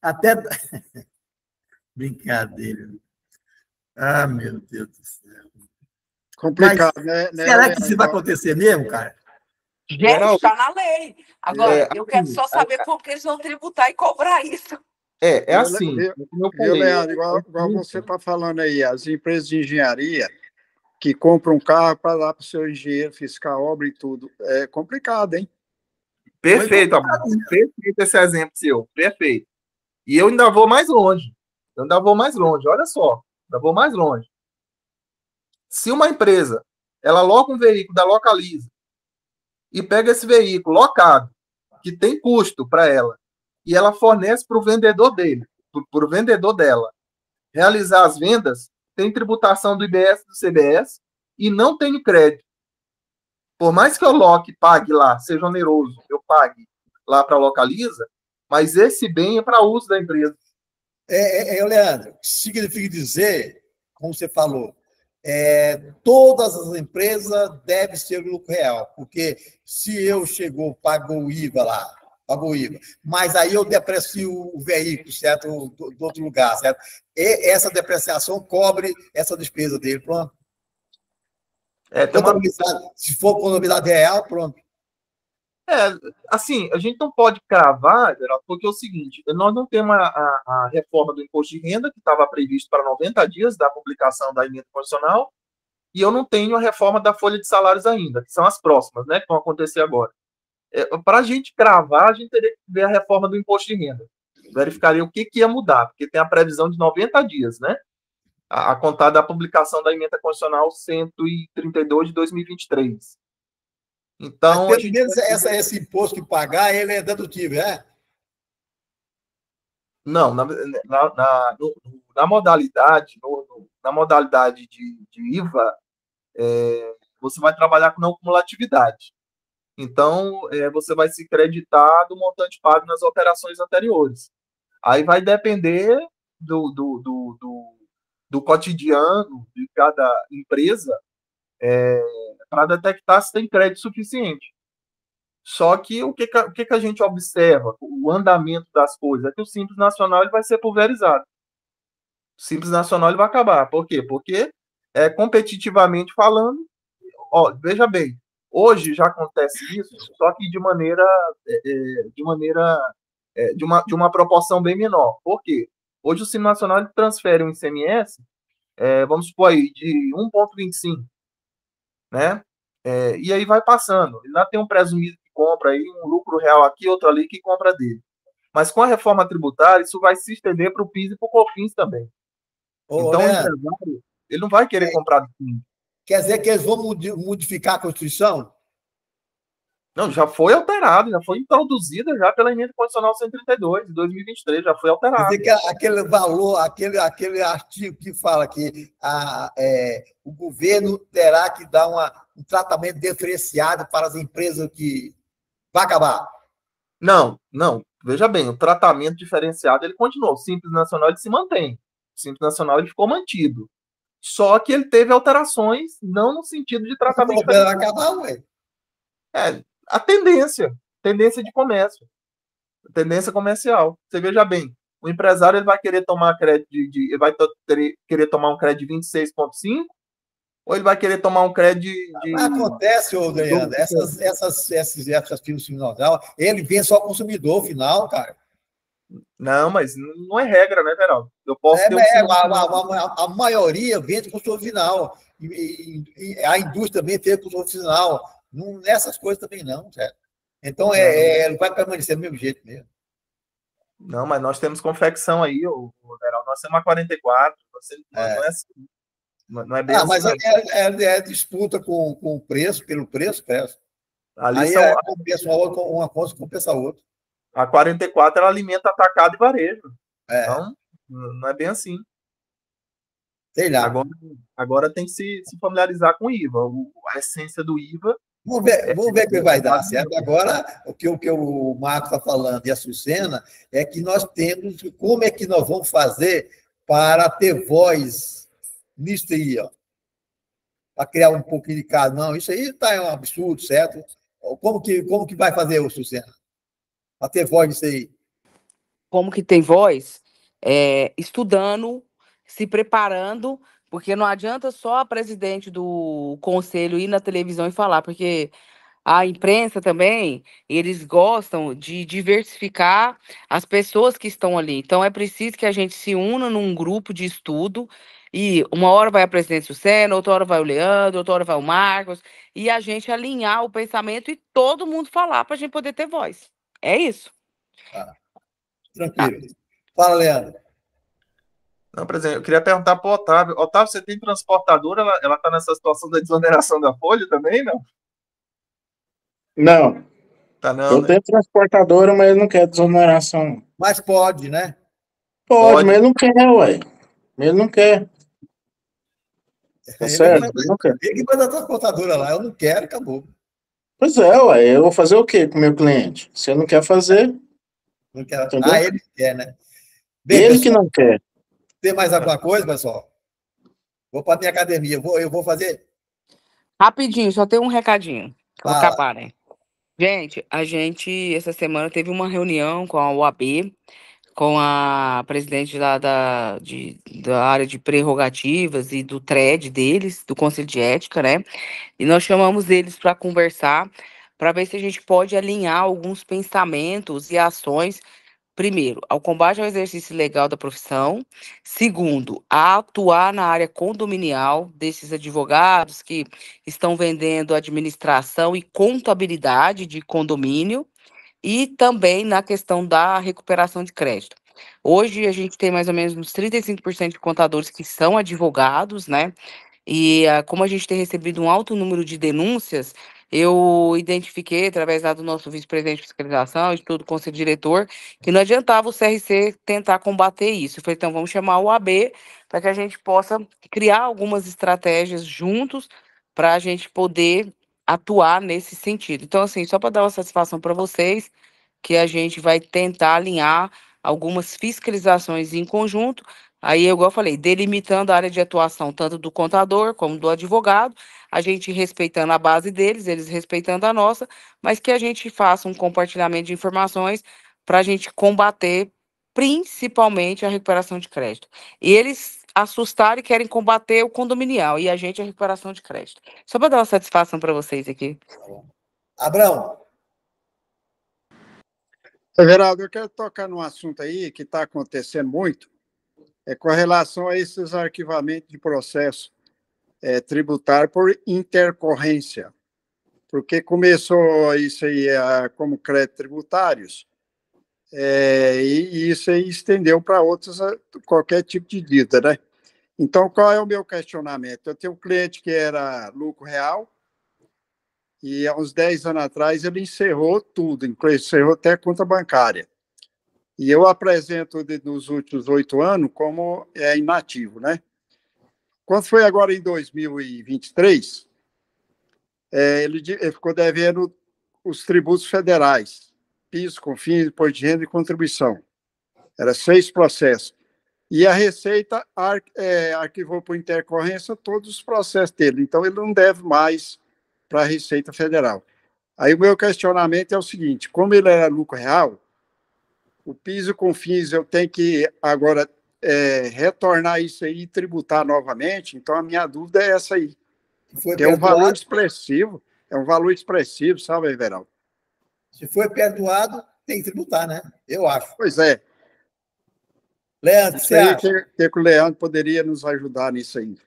até... Brincadeira. Ah, meu Deus do céu. Complicado, Mas né? será que isso vai acontecer mesmo, cara? Gente, Geraldo, está na lei. Agora, eu quero assim, só saber como que eles vão tributar e cobrar isso. é assim, como eu Viu, falei, Leandro? Igual você está falando aí, as empresas de engenharia que compram um carro para dar para o seu engenheiro fiscal, obra e tudo. É complicado, hein? perfeito, Amado, perfeito esse exemplo seu, perfeito. E eu ainda vou mais longe. Eu ainda vou mais longe, olha só, ainda vou mais longe. Se uma empresa ela aloca um veículo da Localiza e pega esse veículo locado, que tem custo para ela, e ela fornece para o vendedor dele, para o vendedor dela, realizar as vendas, tem tributação do IBS e do CBS e não tem crédito. Por mais que eu loque, pague lá, seja oneroso, eu pague lá para a Localiza, mas esse bem é para uso da empresa. Leandro, significa dizer, como você falou, todas as empresas devem ser lucro real, porque se eu chegou, pagou o IVA lá, pagou o IVA, mas aí eu deprecio o veículo, certo, do outro lugar, certo? E essa depreciação cobre essa despesa dele, pronto. Se for contabilidade real, pronto. Assim, a gente não pode cravar, Geraldo, porque é o seguinte, nós não temos a reforma do imposto de renda, que estava previsto para 90 dias da publicação da emenda constitucional, e eu não tenho a reforma da folha de salários ainda, que são as próximas, né, que vão acontecer agora. Para a gente cravar, a gente teria que ver a reforma do imposto de renda. Verificaria o que ia mudar, porque tem a previsão de 90 dias, né, a contar da publicação da emenda constitucional 132 de 2023. Então, mas pelo menos esse imposto que pagar, ele é dedutível, é? Não, na modalidade, na modalidade de IVA, você vai trabalhar com não cumulatividade. Então, você vai se creditar do montante pago nas operações anteriores. Aí vai depender do cotidiano de cada empresa para detectar se tem crédito suficiente. Só que o que a gente observa, o andamento das coisas, é que o Simples Nacional ele vai ser pulverizado. O Simples Nacional ele vai acabar. Por quê? Porque, competitivamente falando, veja bem, hoje já acontece isso, só que de uma proporção bem menor. Por quê? Hoje o Simples Nacional ele transfere um ICMS, vamos supor aí, de 1,25, né? E aí vai passando. Ele lá tem um presumido que compra aí, um lucro real aqui, outro ali que compra dele. Mas com a reforma tributária, isso vai se estender para o PIS e para o COFINS também. Então, o empresário, ele não vai querer comprar do PIS. Quer dizer que eles vão modificar a Constituição? Não, já foi alterado, já foi introduzida já pela emenda constitucional 132 de 2023, já foi alterado. Quer dizer que aquele valor, aquele artigo que fala que o governo terá que dar um tratamento diferenciado para as empresas que vai acabar. Não. Veja bem, o tratamento diferenciado ele continuou. O Simples Nacional ele se mantém. O Simples Nacional ele ficou mantido. Só que ele teve alterações, não no sentido de tratamento diferenciado. Vai acabar, ué. A tendência de comércio, tendência comercial. Você veja bem, o empresário ele vai querer tomar crédito ele vai querer tomar um crédito de 26,5 ou ele vai querer tomar um crédito de... Acontece, Leandro, essas firmas final, ele vem só o consumidor final, cara. Não, mas não é regra, né, Geraldo? Eu posso ter a maioria vende consumidor final. A indústria também tem consumidor final. Não, nessas coisas também não, certo? Então, não vai permanecer do mesmo jeito mesmo. Não, mas nós temos confecção aí, Geraldo. Nós temos a 44, não é assim. Não é bem assim. Mas é disputa com o preço, pelo preço. Ali aí compensa uma coisa compensa a outra. A 44 ela alimenta atacado e varejo. Então, não é bem assim. Sei lá. Agora tem que se familiarizar com o IVA. A essência do IVA. Vamos ver o que vai dar, certo? Agora, o que o Marcos está falando e a Sucena é que nós temos. Como é que nós vamos fazer para ter voz nisso aí, ó? Para criar um pouquinho de caso. Não, isso aí tá um absurdo, certo? Como que vai fazer, o Sucena? Para ter voz nisso aí. Como que tem voz? Estudando, se preparando, porque não adianta só a presidente do conselho ir na televisão e falar, porque a imprensa também, eles gostam de diversificar as pessoas que estão ali. Então, é preciso que a gente se una num grupo de estudo, e uma hora vai a presidente Sucena, outra hora vai o Leandro, outra hora vai o Marcos, e a gente alinhar o pensamento e todo mundo falar para a gente poder ter voz. É isso. Tá. Tranquilo. Fala, Leandro. Não, presidente, eu queria perguntar para o Otávio. Otávio, você tem transportadora? Ela está nessa situação da desoneração da folha também, não? Não, Tá não, eu né? tenho transportadora, mas ele não quer desoneração. Mas pode, né? Pode, mas ele não quer, ué. Ele não quer. Tá certo? Ele não quer. Ele que manda a transportadora lá, eu não quero, acabou. Pois é, ué, eu vou fazer o quê com o meu cliente? Se ele não quer fazer, Não quero. entendeu? Ele quer, né? Bem, Ele pessoal, que não quer. tem mais alguma coisa, pessoal? Vou para minha academia, eu vou fazer. Rapidinho, só tem um recadinho. Vou Fala. acabar, né? Gente, a gente, essa semana, teve uma reunião com a OAB, com a presidente lá da área de prerrogativas e do TRED deles, do Conselho de Ética, né? E nós chamamos eles para conversar, para ver se a gente pode alinhar alguns pensamentos e ações. Primeiro, ao combate ao exercício ilegal da profissão. Segundo, a atuar na área condominial desses advogados que estão vendendo administração e contabilidade de condomínio. E também na questão da recuperação de crédito. Hoje a gente tem mais ou menos uns 35% de contadores que são advogados, né? E como a gente tem recebido um alto número de denúncias, eu identifiquei, através lá do nosso vice-presidente de fiscalização e de todo o conselho diretor, que não adiantava o CRC tentar combater isso. Eu falei, então vamos chamar o AB para que a gente possa criar algumas estratégias juntos para a gente poder atuar nesse sentido. Então, assim, só para dar uma satisfação para vocês, que a gente vai tentar alinhar algumas fiscalizações em conjunto. Aí, igual eu falei, delimitando a área de atuação tanto do contador como do advogado, a gente respeitando a base deles, eles respeitando a nossa, mas que a gente faça um compartilhamento de informações para a gente combater principalmente a recuperação de crédito. E eles assustaram e querem combater o condominial, e a gente a recuperação de crédito. Só para dar uma satisfação para vocês aqui. Abrão. Everaldo, eu quero tocar num assunto aí que está acontecendo muito, com relação a esses arquivamentos de processo tributário por intercorrência. Porque começou isso aí como créditos tributários, e isso aí estendeu para outros, qualquer tipo de dívida, né? Então, qual é o meu questionamento? Eu tenho um cliente que era lucro real, e há uns 10 anos atrás ele encerrou tudo, encerrou até a conta bancária. E eu apresento nos últimos 8 anos como inativo, né? Quando foi agora em 2023, ele ficou devendo os tributos federais, PIS, COFINS, imposto de renda e contribuição. Era 6 processos. E a Receita arquivou por intercorrência todos os processos dele. Então, ele não deve mais para a Receita Federal. Aí o meu questionamento é o seguinte: como ele era lucro real, o PIS e COFINS eu tenho que agora retornar isso aí e tributar novamente. Então, a minha dúvida é essa aí. Que é um valor expressivo, sabe, Everaldo? Se foi perdoado, tem que tributar, né? Eu acho. Pois é. Leandro, você acha? Que o Leandro poderia nos ajudar nisso aí.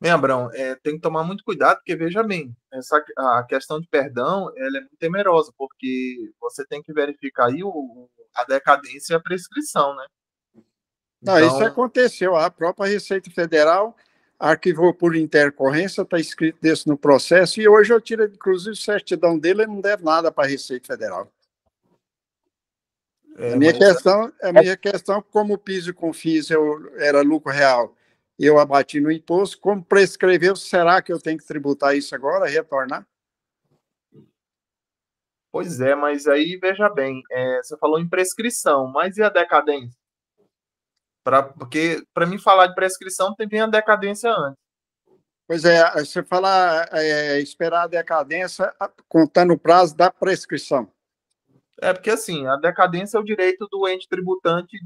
Bem, Abrão, tem que tomar muito cuidado, porque, veja bem, a questão de perdão ela é muito temerosa, porque você tem que verificar aí a decadência e a prescrição, né? Não, Então, isso aconteceu. A própria Receita Federal arquivou por intercorrência, está escrito desse no processo, e hoje eu tiro, inclusive, certidão dele, ele não deve nada para a Receita Federal. A minha questão, como o PIS e COFINS era lucro real, eu abati no imposto, como prescreveu, será que eu tenho que tributar isso agora, retornar? Pois é, mas aí, veja bem, você falou em prescrição, mas e a decadência? Porque, para mim, falar de prescrição, tem que vir a decadência antes. Pois é, você fala esperar a decadência contando o prazo da prescrição. Porque, assim, a decadência é o direito do ente tributante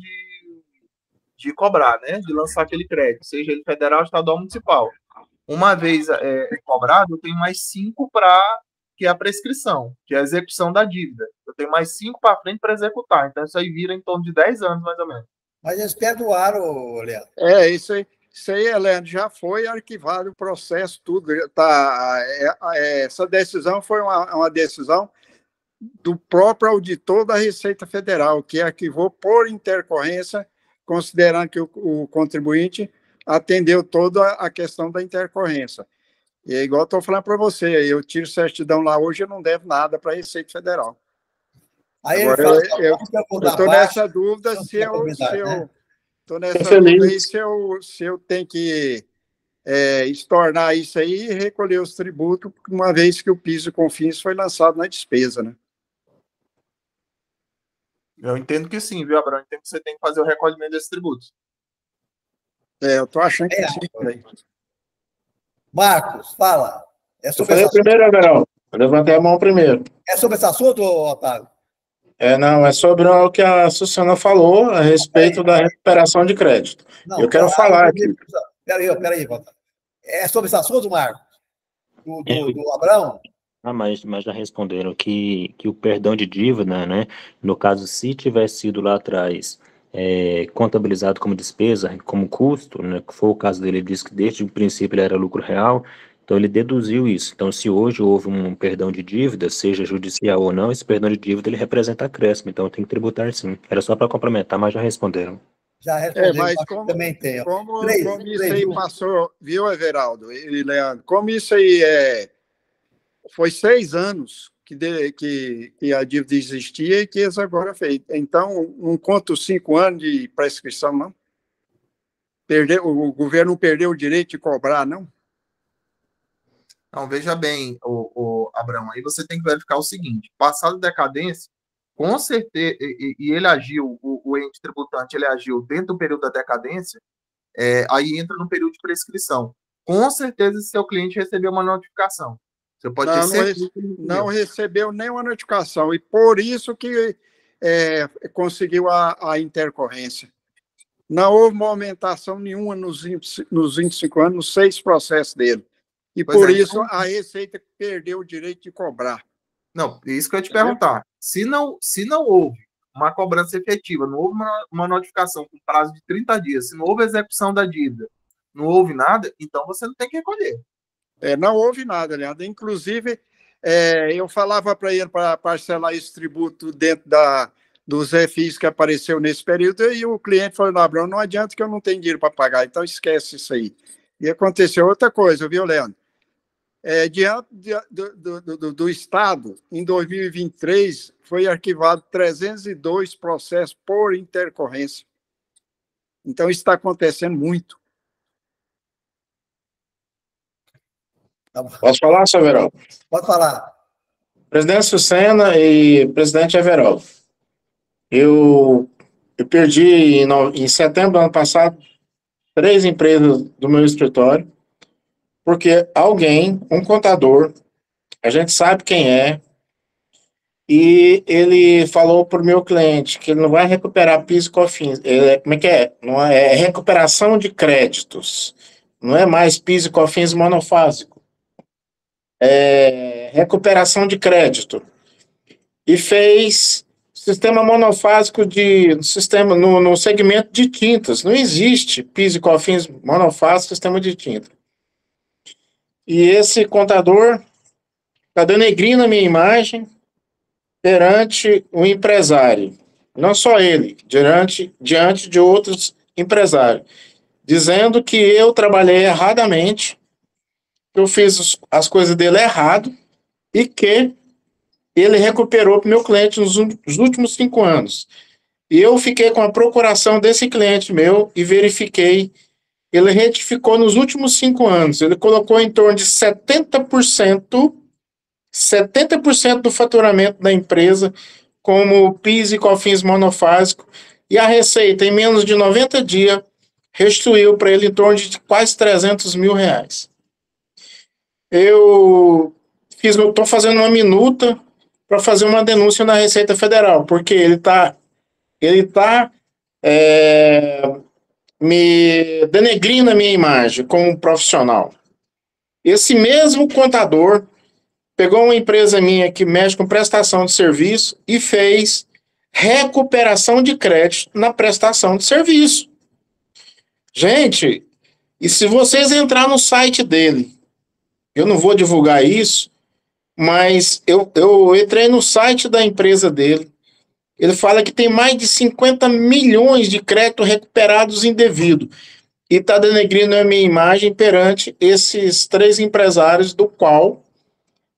de cobrar, né? De lançar aquele crédito, seja ele federal, estadual ou municipal. Uma vez cobrado, eu tenho mais 5 para que é a prescrição, que é a execução da dívida. Eu tenho mais 5 para frente para executar. Então, isso aí vira em torno de 10 anos, mais ou menos. Mas eles perdoaram, Leandro. Isso aí, Leandro, já foi arquivado o processo, tudo. Tá, essa decisão foi uma decisão do próprio auditor da Receita Federal, que arquivou por intercorrência, considerando que o contribuinte atendeu toda a questão da intercorrência. E é igual eu estou falando para você, eu tiro certidão lá hoje, eu não devo nada para a Receita Federal. Aí Agora, ele fala, eu estou nessa dúvida se eu tenho que estornar isso aí e recolher os tributos, uma vez que o PIS e COFINS foi lançado na despesa, né? Eu entendo que sim, viu, Abraão? Eu entendo que você tem que fazer o recolhimento desses tributos. Eu estou achando que sim. Marcos, fala. Eu falei primeiro, Everaldo. Eu levantei a mão primeiro. É sobre esse assunto, Otávio? Não, é sobre o que a Susana falou a respeito da recuperação de crédito. Não, eu quero falar aqui. Peraí, Otávio. É sobre esse assunto, Marcos? Do Abraão? Mas já responderam que o perdão de dívida, né, no caso, se tivesse sido lá atrás contabilizado como despesa, como custo, né, que foi o caso dele, ele disse que desde o princípio ele era lucro real, então ele deduziu isso. Então, se hoje houve um perdão de dívida, seja judicial ou não, esse perdão de dívida ele representa acréscimo, então tem que tributar sim. Era só para complementar, mas já responderam. Já responderam, mas também tem. Como isso aí passou, viu, Everaldo e Leandro, como isso aí foi 6 anos que a dívida existia e que eles agora fez. Então, não conta os 5 anos de prescrição, não? O governo não perdeu o direito de cobrar, não? Não, veja bem, o Abraão, aí você tem que verificar o seguinte, passado decadência, com certeza, e ele agiu, o ente tributante, ele agiu dentro do período da decadência, aí entra no período de prescrição. Com certeza, seu cliente recebeu uma notificação. Você pode ter certeza. Não recebeu nenhuma notificação, e por isso que conseguiu a intercorrência. Não houve uma aumentação nenhuma nos 25 anos, nos 6 processos dele. E por isso a Receita perdeu o direito de cobrar. Não, isso que eu ia te perguntar. Se não houve uma cobrança efetiva, não houve uma notificação com prazo de 30 dias, se não houve execução da dívida, não houve nada, então você não tem que recolher. Não houve nada, Leandro. Inclusive, eu falava para ele para parcelar esse tributo dentro dos refis que apareceu nesse período, e o cliente falou, Abraão, não adianta que eu não tenho dinheiro para pagar, então esquece isso aí. E aconteceu outra coisa, viu, Leandro? Diante do Estado, em 2023, foi arquivado 302 processos por intercorrência. Então, isso está acontecendo muito. Posso falar, seu Everaldo? Pode falar. Presidente Sucena e presidente Everaldo, eu perdi em setembro do ano passado 3 empresas do meu escritório, porque alguém, um contador, a gente sabe quem é, e ele falou para o meu cliente que ele não vai recuperar PIS e COFINS. Como é que é? Não é recuperação de créditos. Não é mais PIS e COFINS monofásico. É recuperação de crédito. E fez sistema monofásico no segmento de tintas. Não existe PIS e COFINS monofásico sistema de tinta. E esse contador está denegrindo a minha imagem perante o empresário. Não só ele, diante de outros empresários, dizendo que eu trabalhei erradamente, que eu fiz as coisas dele errado e que ele recuperou para o meu cliente nos últimos 5 anos. E eu fiquei com a procuração desse cliente meu e verifiquei. Ele retificou nos últimos 5 anos. Ele colocou em torno de 70% do faturamento da empresa como PIS e COFINS monofásico, e a Receita, em menos de 90 dias, restituiu para ele em torno de quase 300 mil reais. Eu estou fazendo uma minuta para fazer uma denúncia na Receita Federal, porque ele tá me denegrindo a minha imagem como profissional. Esse mesmo contador pegou uma empresa minha que mexe com prestação de serviço e fez recuperação de crédito na prestação de serviço. Gente, e se vocês entrar no site dele, eu não vou divulgar isso, mas eu entrei no site da empresa dele. Ele fala que tem mais de 50 milhões de crédito recuperados indevido. E está denegrindo a minha imagem perante esses 3 empresários, do qual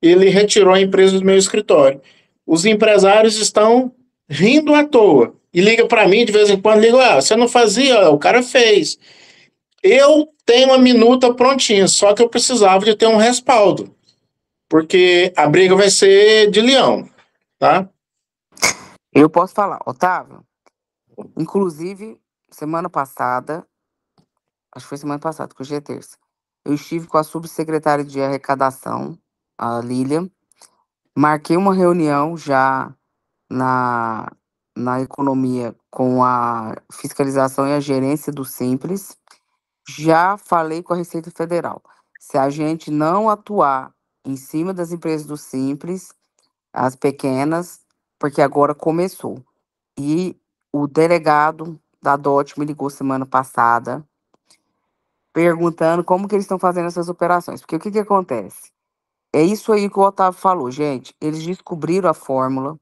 ele retirou a empresa do meu escritório. Os empresários estão rindo à toa. E liga para mim de vez em quando, liga, você não fazia, o cara fez. Eu tenho uma minuta prontinha, só que eu precisava de ter um respaldo, porque a briga vai ser de leão, tá? Eu posso falar, Otávio. Inclusive, semana passada, acho que foi semana passada, que hoje é terça, eu estive com a subsecretária de arrecadação, a Lília, marquei uma reunião já na economia com a fiscalização e a gerência do Simples. Já falei com a Receita Federal. Se a gente não atuar em cima das empresas do Simples, as pequenas, porque agora começou. E o delegado da DOT me ligou semana passada, perguntando como que eles estão fazendo essas operações. Porque o que acontece? É isso aí que o Otávio falou, gente. Eles descobriram a fórmula,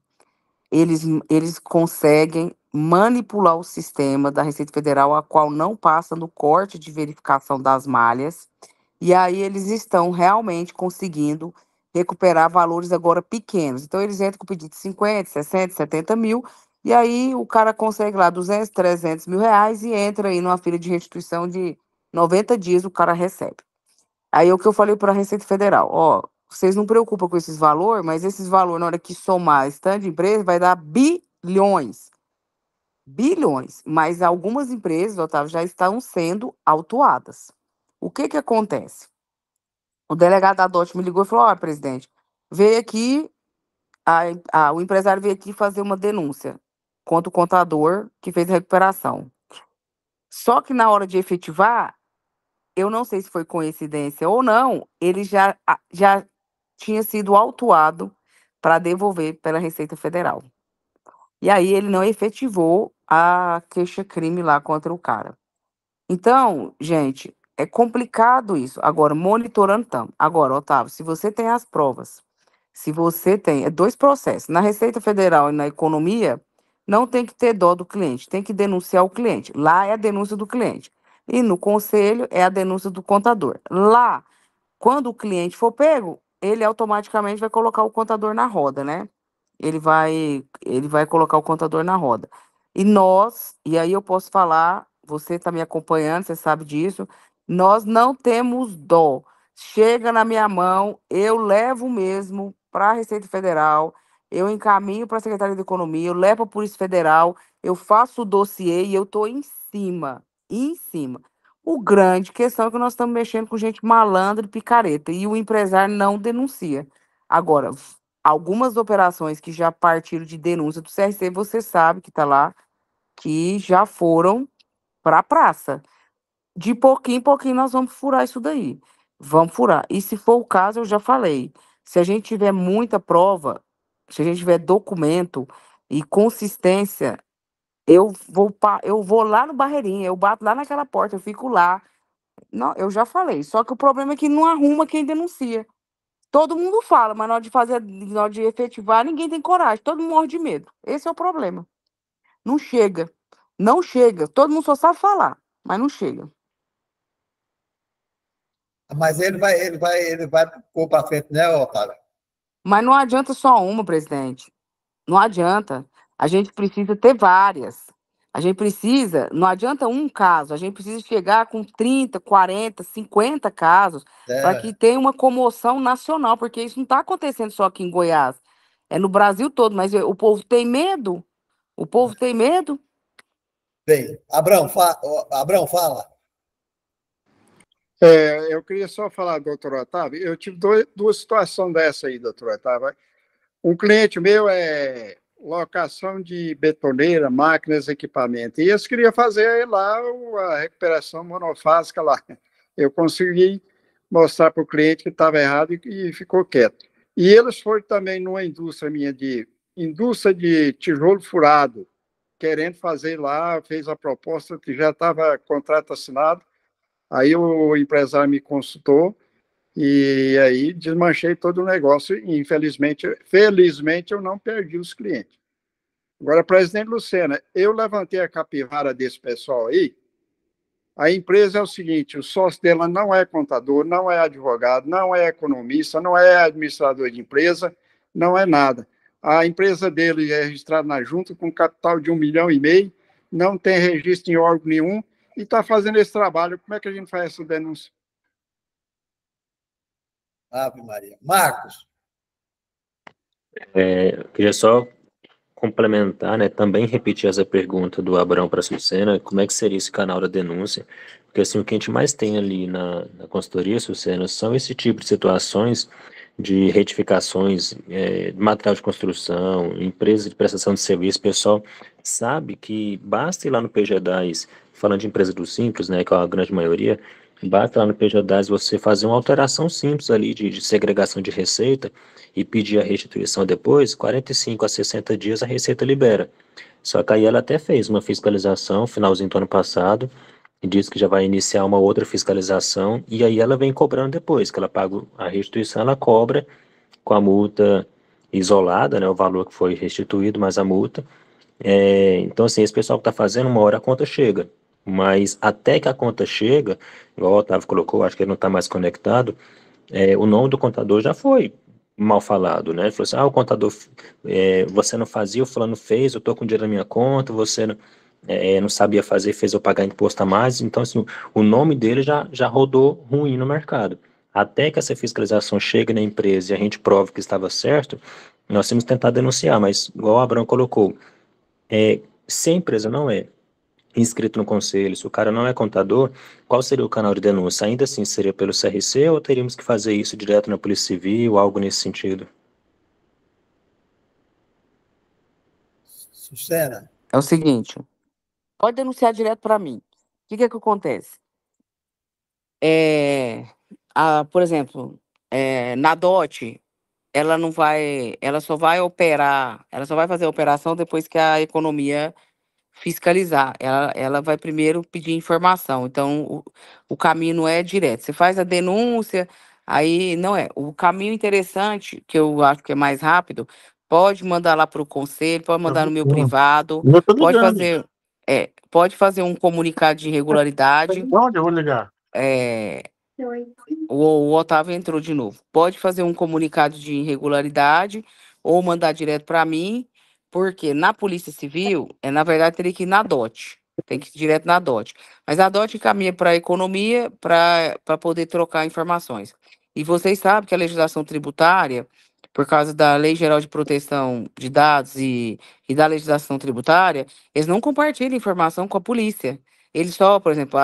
eles conseguem manipular o sistema da Receita Federal, a qual não passa no corte de verificação das malhas, e aí eles estão realmente conseguindo recuperar valores agora pequenos. Então, eles entram com pedido de 50, 60, 70 mil, e aí o cara consegue lá 200, 300 mil reais e entra aí numa fila de restituição de 90 dias, o cara recebe. Aí o que eu falei para a Receita Federal, ó, vocês não preocupam com esses valores, mas esses valores, na hora que somar stand de empresa, vai dar bilhões. Bilhões. Mas algumas empresas, Otávio, já estão sendo autuadas. O que acontece? O delegado da DOT me ligou e falou, ó, presidente, veio aqui, o empresário veio aqui fazer uma denúncia contra o contador que fez a recuperação. Só que na hora de efetivar, eu não sei se foi coincidência ou não, ele já tinha sido autuado para devolver pela Receita Federal. E aí ele não efetivou a queixa-crime lá contra o cara. Então, gente, é complicado isso. Agora, monitorando estamos. Agora, Otávio, se você tem as provas, se você tem... É 2 processos. Na Receita Federal e na economia, não tem que ter dó do cliente, tem que denunciar o cliente. Lá é a denúncia do cliente. E no conselho é a denúncia do contador. Lá, quando o cliente for pego, ele automaticamente vai colocar o contador na roda, né? Ele vai colocar o contador na roda. E aí eu posso falar, você está me acompanhando, você sabe disso, nós não temos dó. Chega na minha mão, eu levo mesmo para a Receita Federal, eu encaminho para a Secretaria de Economia, eu levo para a Polícia Federal, eu faço o dossiê e eu estou em cima, em cima. O grande questão é que nós estamos mexendo com gente malandra e picareta, e o empresário não denuncia. Agora, algumas operações que já partiram de denúncia do CRC, você sabe que está lá, que já foram para a praça. De pouquinho em pouquinho nós vamos furar isso daí. Vamos furar. E se for o caso, eu já falei, se a gente tiver muita prova, se a gente tiver documento e consistência, eu vou lá no Barreirinha, eu bato lá naquela porta, eu fico lá. Não, eu já falei. Só que o problema é que não arruma quem denuncia. Todo mundo fala, mas na hora de efetivar, ninguém tem coragem. Todo mundo morre de medo. Esse é o problema. Não chega. Não chega. Todo mundo só sabe falar, mas não chega. Mas ele vai pôr para frente, né, Otávio? Mas não adianta só uma, presidente. Não adianta. A gente precisa ter várias. A gente precisa, não adianta um caso, a gente precisa chegar com 30, 40, 50 casos para que tenha uma comoção nacional, porque isso não está acontecendo só aqui em Goiás. É no Brasil todo, mas o povo tem medo. O povo tem medo. Bem, Abrão, fala. Eu queria só falar, doutor Otávio, eu tive duas situações dessa aí, doutor Otávio. Um cliente meu é locação de betoneira, máquinas, equipamento, e eles queriam fazer lá a recuperação monofásica lá. Eu consegui mostrar para o cliente que estava errado e ficou quieto. E eles foram também numa indústria de tijolo furado, querendo fazer lá, fez a proposta, que já estava contrato assinado. Aí o empresário me consultou e aí desmanchei todo o negócio. E, felizmente, eu não perdi os clientes. Agora, presidente Lucena, eu levantei a capivara desse pessoal aí. A empresa é o seguinte: o sócio dela não é contador, não é advogado, não é economista, não é administrador de empresa, não é nada. A empresa dele é registrada na junta com capital de 1,5 milhão, não tem registro em órgão nenhum e está fazendo esse trabalho. Como é que a gente faz essa denúncia? Ave Maria. Marcos. Eu queria só complementar, né, também repetir essa pergunta do Abrão para a Sucena, como é que seria esse canal da denúncia? Porque assim, o que a gente mais tem ali na consultoria, Sucena, são esse tipo de situações de retificações, de material de construção, empresas de prestação de serviço. O pessoal sabe que basta ir lá no PG10, falando de empresa do Simples, né, que é a grande maioria, basta lá no PG10 você fazer uma alteração simples ali de segregação de receita e pedir a restituição depois, 45 a 60 dias a Receita libera. Só que aí ela até fez uma fiscalização, finalzinho do ano passado, e disse que já vai iniciar uma outra fiscalização, e aí ela vem cobrando depois, que ela paga a restituição, ela cobra com a multa isolada, né, o valor que foi restituído, mais a multa. Então, assim, esse pessoal que está fazendo, uma hora a conta chega. Mas até que a conta chega, igual o Otávio colocou, acho que ele não está mais conectado, o nome do contador já foi mal falado, né? Ele falou assim, o contador, você não fazia, o fulano fez, eu tô com dinheiro na minha conta, você não sabia fazer, fez eu pagar imposto a mais. Então, assim, o nome dele já rodou ruim no mercado. Até que essa fiscalização chegue na empresa e a gente prove que estava certo, nós temos que tentar denunciar, mas igual o Abrão colocou, se a empresa não é inscrito no conselho, se o cara não é contador, qual seria o canal de denúncia? Ainda assim, seria pelo CRC ou teríamos que fazer isso direto na Polícia Civil, algo nesse sentido? Sucena. É o seguinte, pode denunciar direto para mim. O que acontece? Por exemplo, na DOT, ela só vai operar, ela só vai fazer a operação depois que a economia fiscalizar. Ela vai primeiro pedir informação. Então, o caminho não é direto. Você faz a denúncia, aí não é. O caminho interessante, que eu acho que é mais rápido, pode mandar lá para o conselho, pode mandar no meu privado, pode fazer um comunicado de irregularidade. Onde eu vou ligar? O Otávio entrou de novo. Pode fazer um comunicado de irregularidade ou mandar direto para mim, porque na Polícia Civil, na verdade, teria que ir na DOT. Tem que ir direto na DOT. Mas a DOT encaminha para a economia para poder trocar informações. E vocês sabem que a legislação tributária, por causa da Lei Geral de Proteção de Dados e da legislação tributária, eles não compartilham informação com a polícia. Eles só, por exemplo,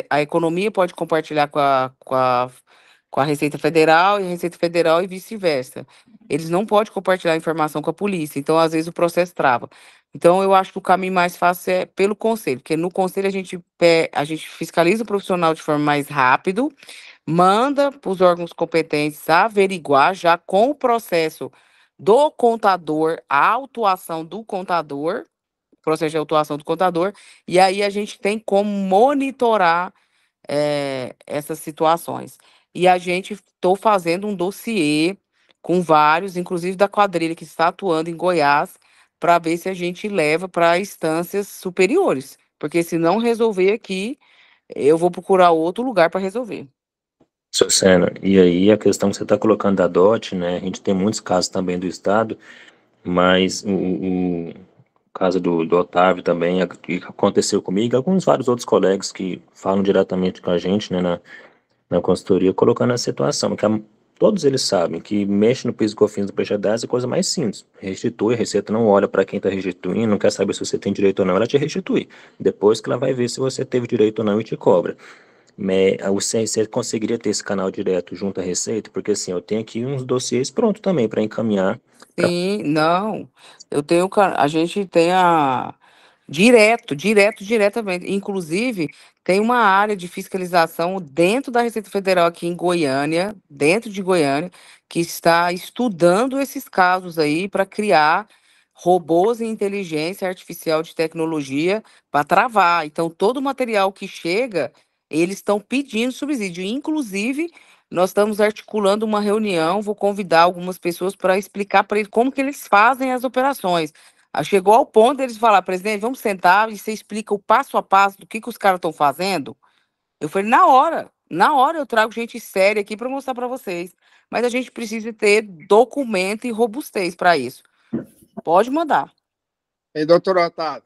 a economia pode compartilhar com a Receita Federal e a Receita Federal e vice-versa. Eles não podem compartilhar informação com a polícia, então às vezes o processo trava. Então eu acho que o caminho mais fácil é pelo conselho, porque no conselho a gente fiscaliza o profissional de forma mais rápido, manda para os órgãos competentes averiguar já com o processo do contador, a autuação do contador, processo de autuação do contador, e aí a gente tem como monitorar essas situações. E a gente estou fazendo um dossiê com vários, inclusive da quadrilha que está atuando em Goiás, para ver se a gente leva para instâncias superiores, porque se não resolver aqui, eu vou procurar outro lugar para resolver. Sucena, e aí a questão que você está colocando da DOT, né, a gente tem muitos casos também do Estado, mas o caso do Otávio também, que aconteceu comigo, alguns vários outros colegas que falam diretamente com a gente, né, na consultoria, colocando a situação, que todos eles sabem que mexe no PIS e COFINS do PG10 é coisa mais simples. Restitui, a Receita não olha para quem está restituindo, não quer saber se você tem direito ou não, ela te restitui. Depois que ela vai ver se você teve direito ou não e te cobra. Você conseguiria ter esse canal direto junto à Receita? Porque assim, eu tenho aqui uns dossiês prontos também para encaminhar. Sim, não. A gente tem Diretamente. Inclusive, tem uma área de fiscalização dentro da Receita Federal aqui em Goiânia, dentro de Goiânia, que está estudando esses casos aí para criar robôs e inteligência artificial de tecnologia para travar. Então, todo o material que chega, eles estão pedindo subsídio. Inclusive, nós estamos articulando uma reunião, vou convidar algumas pessoas para explicar para eles como que eles fazem as operações. Chegou ao ponto deles falar, presidente, vamos sentar e você explica o passo a passo do que os caras estão fazendo. Eu falei, na hora eu trago gente séria aqui para mostrar para vocês. Mas a gente precisa ter documento e robustez para isso. Pode mandar. E, doutor Otávio,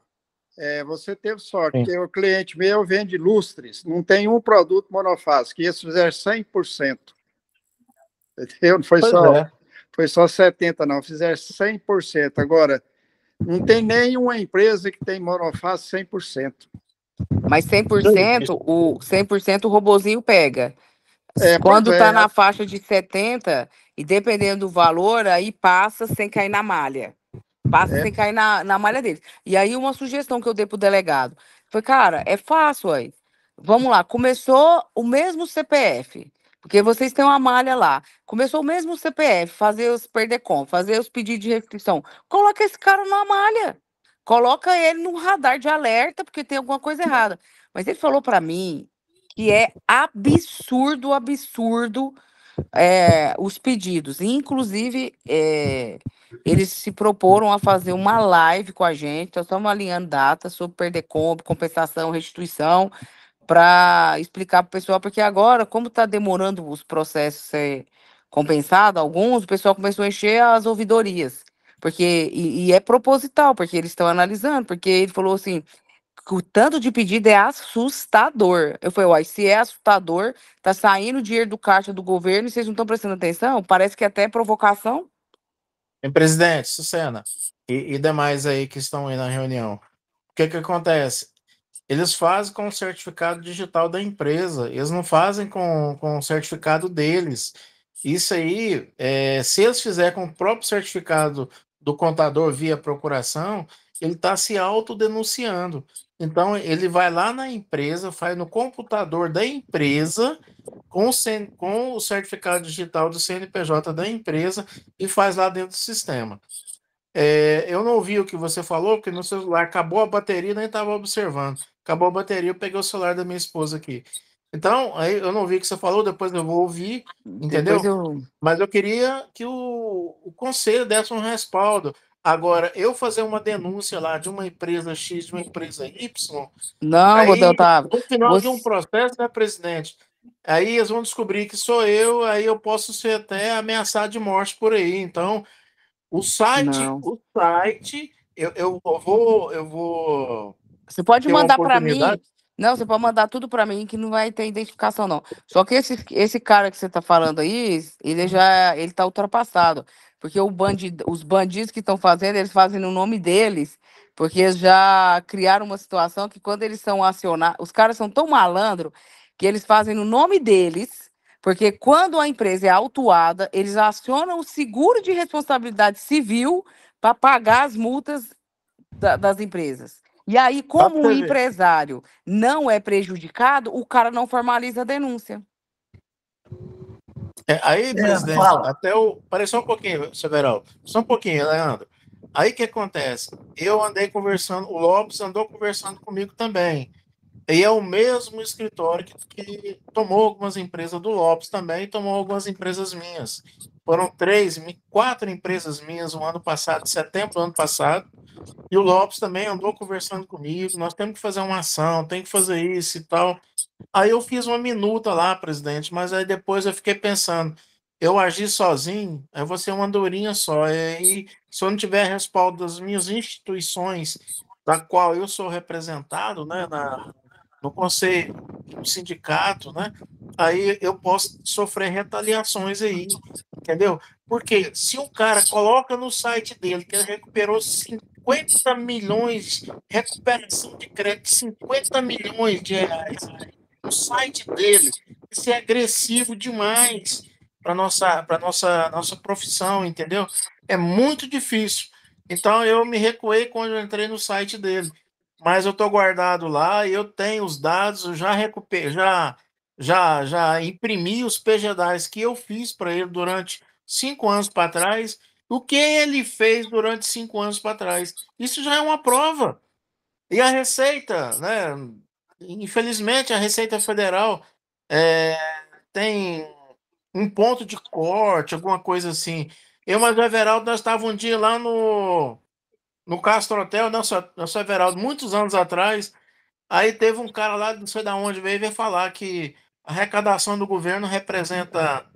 você teve sorte, Sim. porque o cliente meu vende lustres, não tem um produto monofásico, que eles fizeram 100%. Entendeu? Não foi Pois só, é. foi só 70%, não, fizeram 100%. Agora, não tem nenhuma empresa que tem monofásico 100%. Mas 100% o robozinho pega. Quando Pois está é, na faixa de 70%, e dependendo do valor, aí passa sem cair na malha. Passa sem cair na malha deles. E aí, uma sugestão que eu dei pro delegado foi, cara, é fácil aí. Vamos lá, começou o mesmo CPF, porque vocês têm uma malha lá. Começou o mesmo CPF, fazer os PERDECOM, fazer os pedidos de restrição. Coloca esse cara na malha. Coloca ele no radar de alerta, porque tem alguma coisa errada. Mas ele falou para mim que é absurdo, os pedidos. Inclusive, eles se proporam a fazer uma live com a gente. Nós estamos alinhando datas sobre PERDECOM, compensação, restituição, para explicar para o pessoal, porque agora, como está demorando os processos ser compensados, alguns, o pessoal começou a encher as ouvidorias. Porque, e é proposital, porque eles estão analisando, porque ele falou assim, que o tanto de pedido é assustador. Eu falei, uai, se é assustador, tá saindo dinheiro do caixa do governo e vocês não estão prestando atenção? Parece que até é provocação. Presidente, Sucena e demais aí que estão aí na reunião. O que acontece? Eles fazem com o certificado digital da empresa, eles não fazem com o certificado deles. Isso aí, se eles fizerem com o próprio certificado do contador via procuração, ele está se autodenunciando. Então, ele vai lá na empresa, faz no computador da empresa, com o certificado digital do CNPJ da empresa e faz lá dentro do sistema. Eu não ouvi o que você falou, porque no celular acabou a bateria e nem estava observando. Acabou a bateria, eu peguei o celular da minha esposa aqui. Então, aí eu não ouvi o que você falou, depois eu vou ouvir, entendeu? Mas eu queria que o conselho desse um respaldo. Agora, eu fazer uma denúncia lá de uma empresa X, de uma empresa Y, Não, aí, Otávio. no final de um processo, né, presidente? Aí eles vão descobrir que sou eu, aí eu posso ser até ameaçado de morte por aí. Então, o site, eu vou Você pode ter uma mandar para mim. oportunidade. Não, você pode mandar tudo para mim que não vai ter identificação, não. Só que esse cara que você está falando aí, ele tá ultrapassado. Porque os bandidos que estão fazendo, eles fazem no nome deles, porque eles já criaram uma situação que quando eles são acionados, os caras são tão malandro que eles fazem no nome deles, porque quando a empresa é autuada, eles acionam o seguro de responsabilidade civil para pagar as multas das empresas. E aí, como o empresário não é prejudicado, o cara não formaliza a denúncia. Aí, presidente, parei só um pouquinho, Severão. Só um pouquinho, Leandro. Aí o que acontece? Eu andei conversando, o Lopes andou conversando comigo também. E é o mesmo escritório que tomou algumas empresas do Lopes também, tomou algumas empresas minhas. Foram 4 empresas minhas no ano passado, setembro do ano passado, e o Lopes também andou conversando comigo, nós temos que fazer uma ação, tem que fazer isso e tal. Aí eu fiz uma minuta lá, presidente, mas aí depois eu fiquei pensando, eu agir sozinho, eu vou ser uma andorinha só, e se eu não tiver respaldo das minhas instituições, da qual eu sou representado, né, no conselho, no sindicato, né? Aí eu posso sofrer retaliações aí, entendeu? Porque se o cara coloca no site dele que ele recuperou 50 milhões, recuperação de crédito, 50 milhões de reais, no site dele, isso é agressivo demais para nossa profissão, entendeu? É muito difícil. Então eu me recuei quando eu entrei no site dele. mas eu estou guardado lá e eu tenho os dados, eu já recuperei, já imprimi os PGDAs que eu fiz para ele durante 5 anos para trás, o que ele fez durante 5 anos para trás. Isso já é uma prova. E a Receita, né? Infelizmente, a Receita Federal tem um ponto de corte, alguma coisa assim. Eu, mas o Everaldo, nós estávamos um dia lá no Castro Hotel, nosso Everaldo, muitos anos atrás. Aí teve um cara lá, não sei de onde veio falar que a arrecadação do governo representa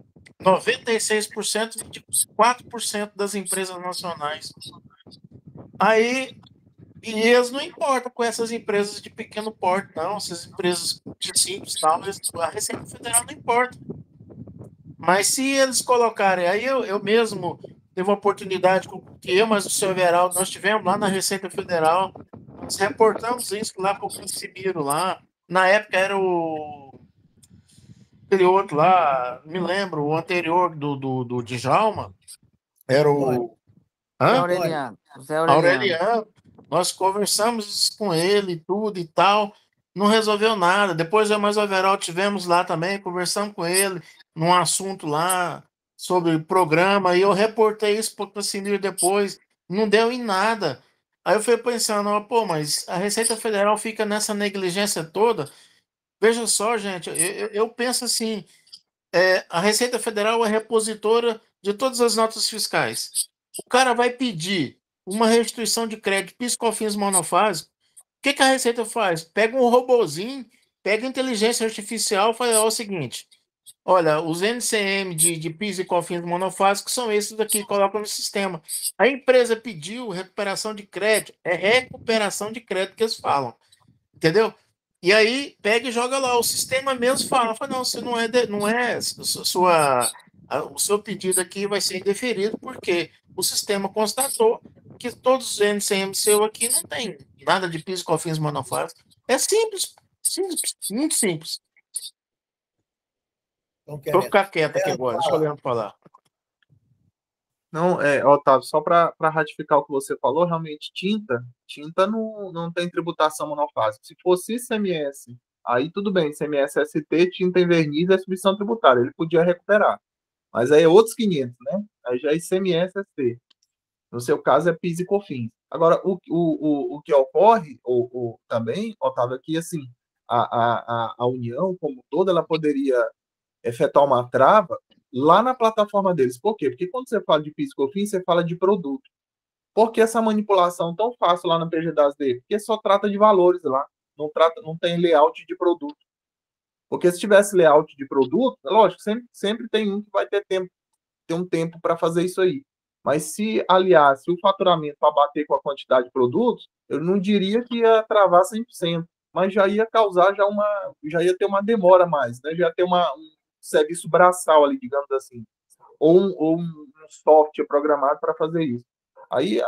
96%, 24% das empresas nacionais. Aí, e eles não importam com essas empresas de pequeno porte, não. Essas empresas de simples, tal, a Receita Federal não importa. Mas se eles colocarem, aí eu mesmo tive uma oportunidade que eu, mas o seu Everaldo, nós tivemos lá na Receita Federal, nós reportamos isso lá para o Casimiro lá. Na época era aquele outro lá, me lembro, o anterior do Djalma, era o Zé hã? Aureliano. Zé Aureliano. Aureliano. Nós conversamos com ele e tudo e tal, não resolveu nada. Depois eu mais o Everaldo tivemos lá também, conversamos com ele num assunto lá sobre programa, e eu reportei isso para o Casimiro depois, não deu em nada. Aí eu fui pensando, ó, pô, mas a Receita Federal fica nessa negligência toda. Veja só, gente, eu penso assim, a Receita Federal é repositora de todas as notas fiscais. O cara vai pedir uma restituição de crédito PIS/COFINS monofásico. O que a Receita faz? Pega um robozinho, pega inteligência artificial e fala: ó, o seguinte, olha, os NCM de PIS e COFINS monofásicos são esses daqui, coloca no sistema. A empresa pediu recuperação de crédito, é recuperação de crédito que eles falam, entendeu? E aí pega e joga lá. O sistema mesmo fala, não, você o seu pedido aqui vai ser indeferido, porque o sistema constatou que todos os NCM seu aqui não tem nada de PIS e COFINS monofásico. É simples, simples, muito simples. Vou ficar quieto aqui agora, deixa o Leandro falar. Não, Otávio, só para ratificar o que você falou, realmente tinta não tem tributação monofásica. Se fosse ICMS, aí tudo bem, ICMS ST, tinta em verniz é substituição tributária, ele podia recuperar. Mas aí é outros 500, né? Aí já é ICMS ST. No seu caso é PIS e COFINS. Agora, o que ocorre também, Otávio, é que assim, a União, como toda, ela poderia efetuar uma trava lá na plataforma deles. Por quê? Porque quando você fala de PIS e COFINS, você fala de produto. Por que essa manipulação tão fácil lá no PGDAS-D? Porque só trata de valores lá, não tem layout de produto. Porque se tivesse layout de produto, lógico, sempre tem um que vai ter um tempo para fazer isso aí. Mas se aliasse o faturamento para bater com a quantidade de produtos, eu não diria que ia travar 100%, mas já ia causar já ia ter uma demora mais, né? Já ia ter um serviço braçal ali, digamos assim, ou um software programado para fazer isso. Aí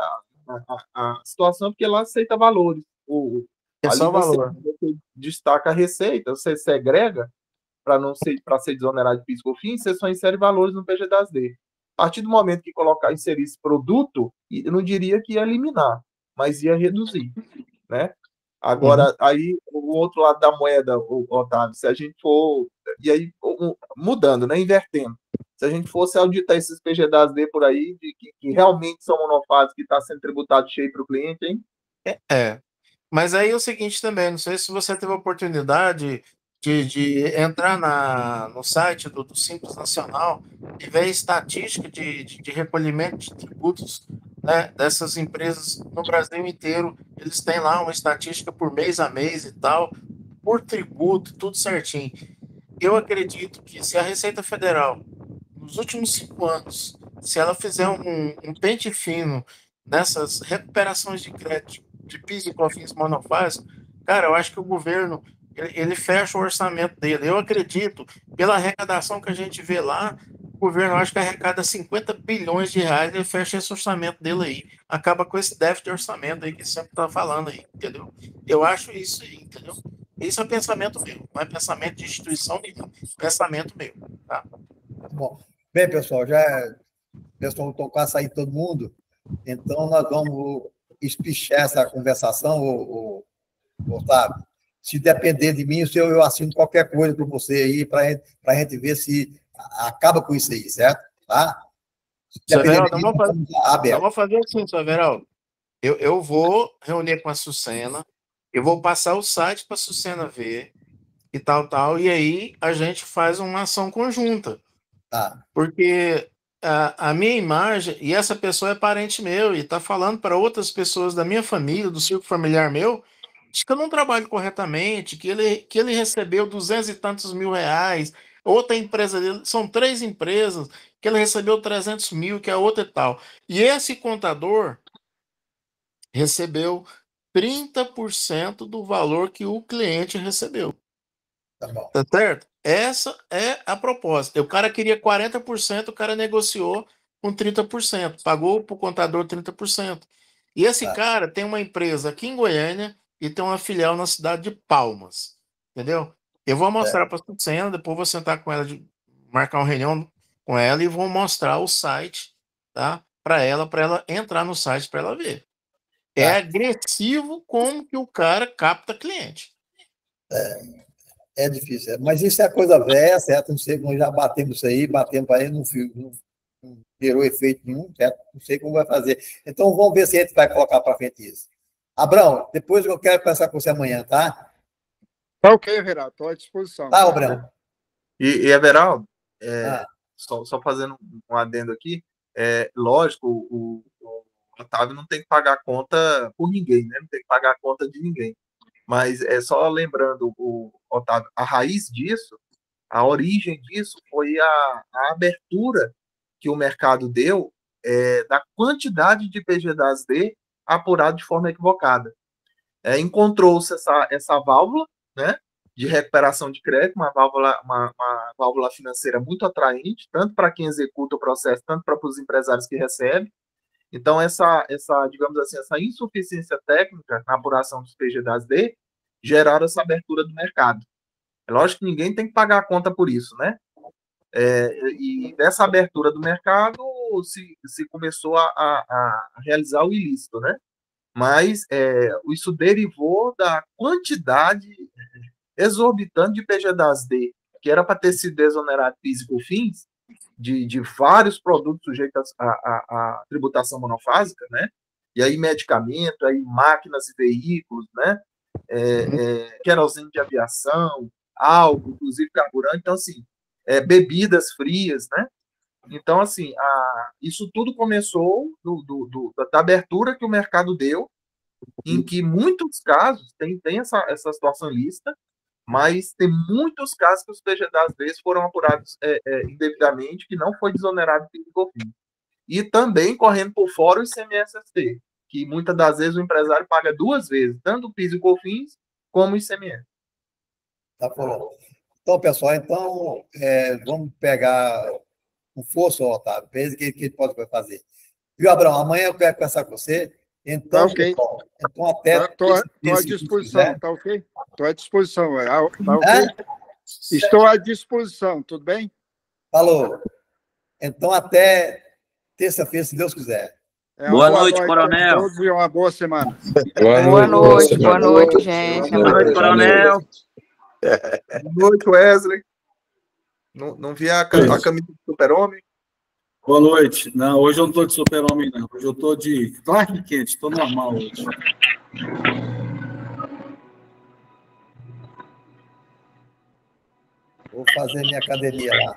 a situação é porque lá aceita valores. É só valor. Você destaca a receita, você segrega para ser desonerado de PIS e COFINS, você só insere valores no PGDAS-D. A partir do momento que inserir esse produto, eu não diria que ia eliminar, mas ia reduzir, né? Agora, aí, o outro lado da moeda, Otávio, se a gente for... E aí, mudando, né? Invertendo. Se a gente fosse auditar esses PGDAS-D por aí, que realmente são monofásicos, que está sendo tributado cheio para o cliente, hein? Mas aí é o seguinte também, não sei se você teve a oportunidade de entrar no site do Simples Nacional e ver a estatística de recolhimento de tributos, né, dessas empresas no Brasil inteiro. Eles têm lá uma estatística por mês a mês e tal, por tributo, tudo certinho. Eu acredito que se a Receita Federal, nos últimos 5 anos, se ela fizer um pente fino nessas recuperações de crédito de PIS e COFINS monofásico, cara, eu acho que o governo ele fecha o orçamento dele. Eu acredito, pela arrecadação que a gente vê lá, o governo acho que arrecada 50 bilhões de reais, ele fecha esse orçamento dele aí, acaba com esse déficit de orçamento aí que sempre está falando aí, entendeu? Eu acho isso aí, entendeu? Isso é pensamento meu, não é pensamento de instituição nenhuma, é pensamento meu, tá? Bom, bem, pessoal, pessoal tocar sair todo mundo, então nós vamos espichar essa conversação, Otávio, se depender de mim, eu assino qualquer coisa para você aí, para a gente ver se acaba com isso aí, certo? Tá? Severaldo, vamos fazer assim, Severaldo. Eu vou reunir com a Sucena, eu vou passar o site para a Sucena ver e tal, e aí a gente faz uma ação conjunta. Tá. Porque a minha imagem, e essa pessoa é parente meu, e está falando para outras pessoas da minha família, do círculo familiar meu, de que eu não trabalho corretamente, que ele recebeu 200 e tantos mil reais, outra empresa dele, são 3 empresas, que ele recebeu 300 mil, que é outra e tal. E esse contador recebeu 30% do valor que o cliente recebeu. Tá bom. Tá certo? Essa é a proposta. O cara queria 40%, o cara negociou com 30%, pagou para o contador 30%. E esse cara tem uma empresa aqui em Goiânia e tem uma filial na cidade de Palmas. Entendeu? Eu vou mostrar para a Sucena, depois vou sentar com ela, marcar uma reunião com ela e vou mostrar o site, tá? Para ela entrar no site para ela ver. É agressivo como que o cara capta cliente. É difícil, mas isso é coisa velha, certo? Não sei como já batemos isso aí, batemos para ele, não gerou efeito nenhum, certo? Não sei como vai fazer. Então, vamos ver se a gente vai colocar para frente isso. Abrão, depois eu quero conversar com você amanhã, tá? Tá ok, Everaldo, estou à disposição. Tá, Abrão? E Everaldo, só fazendo um adendo aqui, lógico, o Otávio não tem que pagar conta por ninguém, né? Não tem que pagar conta de ninguém. Mas só lembrando, Otávio, a raiz disso, a origem disso foi a abertura que o mercado deu da quantidade de PG-10D apurado de forma equivocada. Encontrou-se essa válvula, né, de recuperação de crédito, uma válvula financeira muito atraente, tanto para quem executa o processo, tanto para os empresários que recebem. Então, digamos assim, essa insuficiência técnica na apuração dos PG-10D geraram essa abertura do mercado. É lógico que ninguém tem que pagar a conta por isso, né? E dessa abertura do mercado se começou a realizar o ilícito, né? Mas isso derivou da quantidade exorbitante de PG-10D, que era para ter sido desonerado PIS e COFINS, de vários produtos sujeitos à tributação monofásica, né? E aí medicamento, aí máquinas e veículos, né? Querosene de aviação, álcool, inclusive carburante, então assim, bebidas frias, né? Então assim, isso tudo começou da abertura que o mercado deu, em que muitos casos tem essa situação ilícita, mas tem muitos casos que os PG-10D foram apurados indevidamente, que não foi desonerado PIS e COFINS. E também correndo por fora o ICMS-ST, que muitas das vezes o empresário paga 2 vezes, tanto o PIS e COFINS como o ICMS. Tá bom. Então, pessoal, vamos pegar com força, Otávio, veja o que ele pode fazer. Viu, Abrão? Amanhã eu quero conversar com você. Então, tá ok. Pessoal, então até... Estou à disposição, tá ok? Estou à disposição. Tá ok? Estou à disposição, tudo bem? Falou. Então, até terça-feira, se Deus quiser. Boa noite, coronel. Todos e uma boa semana. Boa noite, gente. Boa noite, coronel. Boa noite, Wesley. Não vi a camisa do Super-Homem? Boa noite. Não, hoje eu não estou de Super-Homem, não. Hoje eu estou de Clark Kent, estou normal hoje. Vou fazer minha academia lá.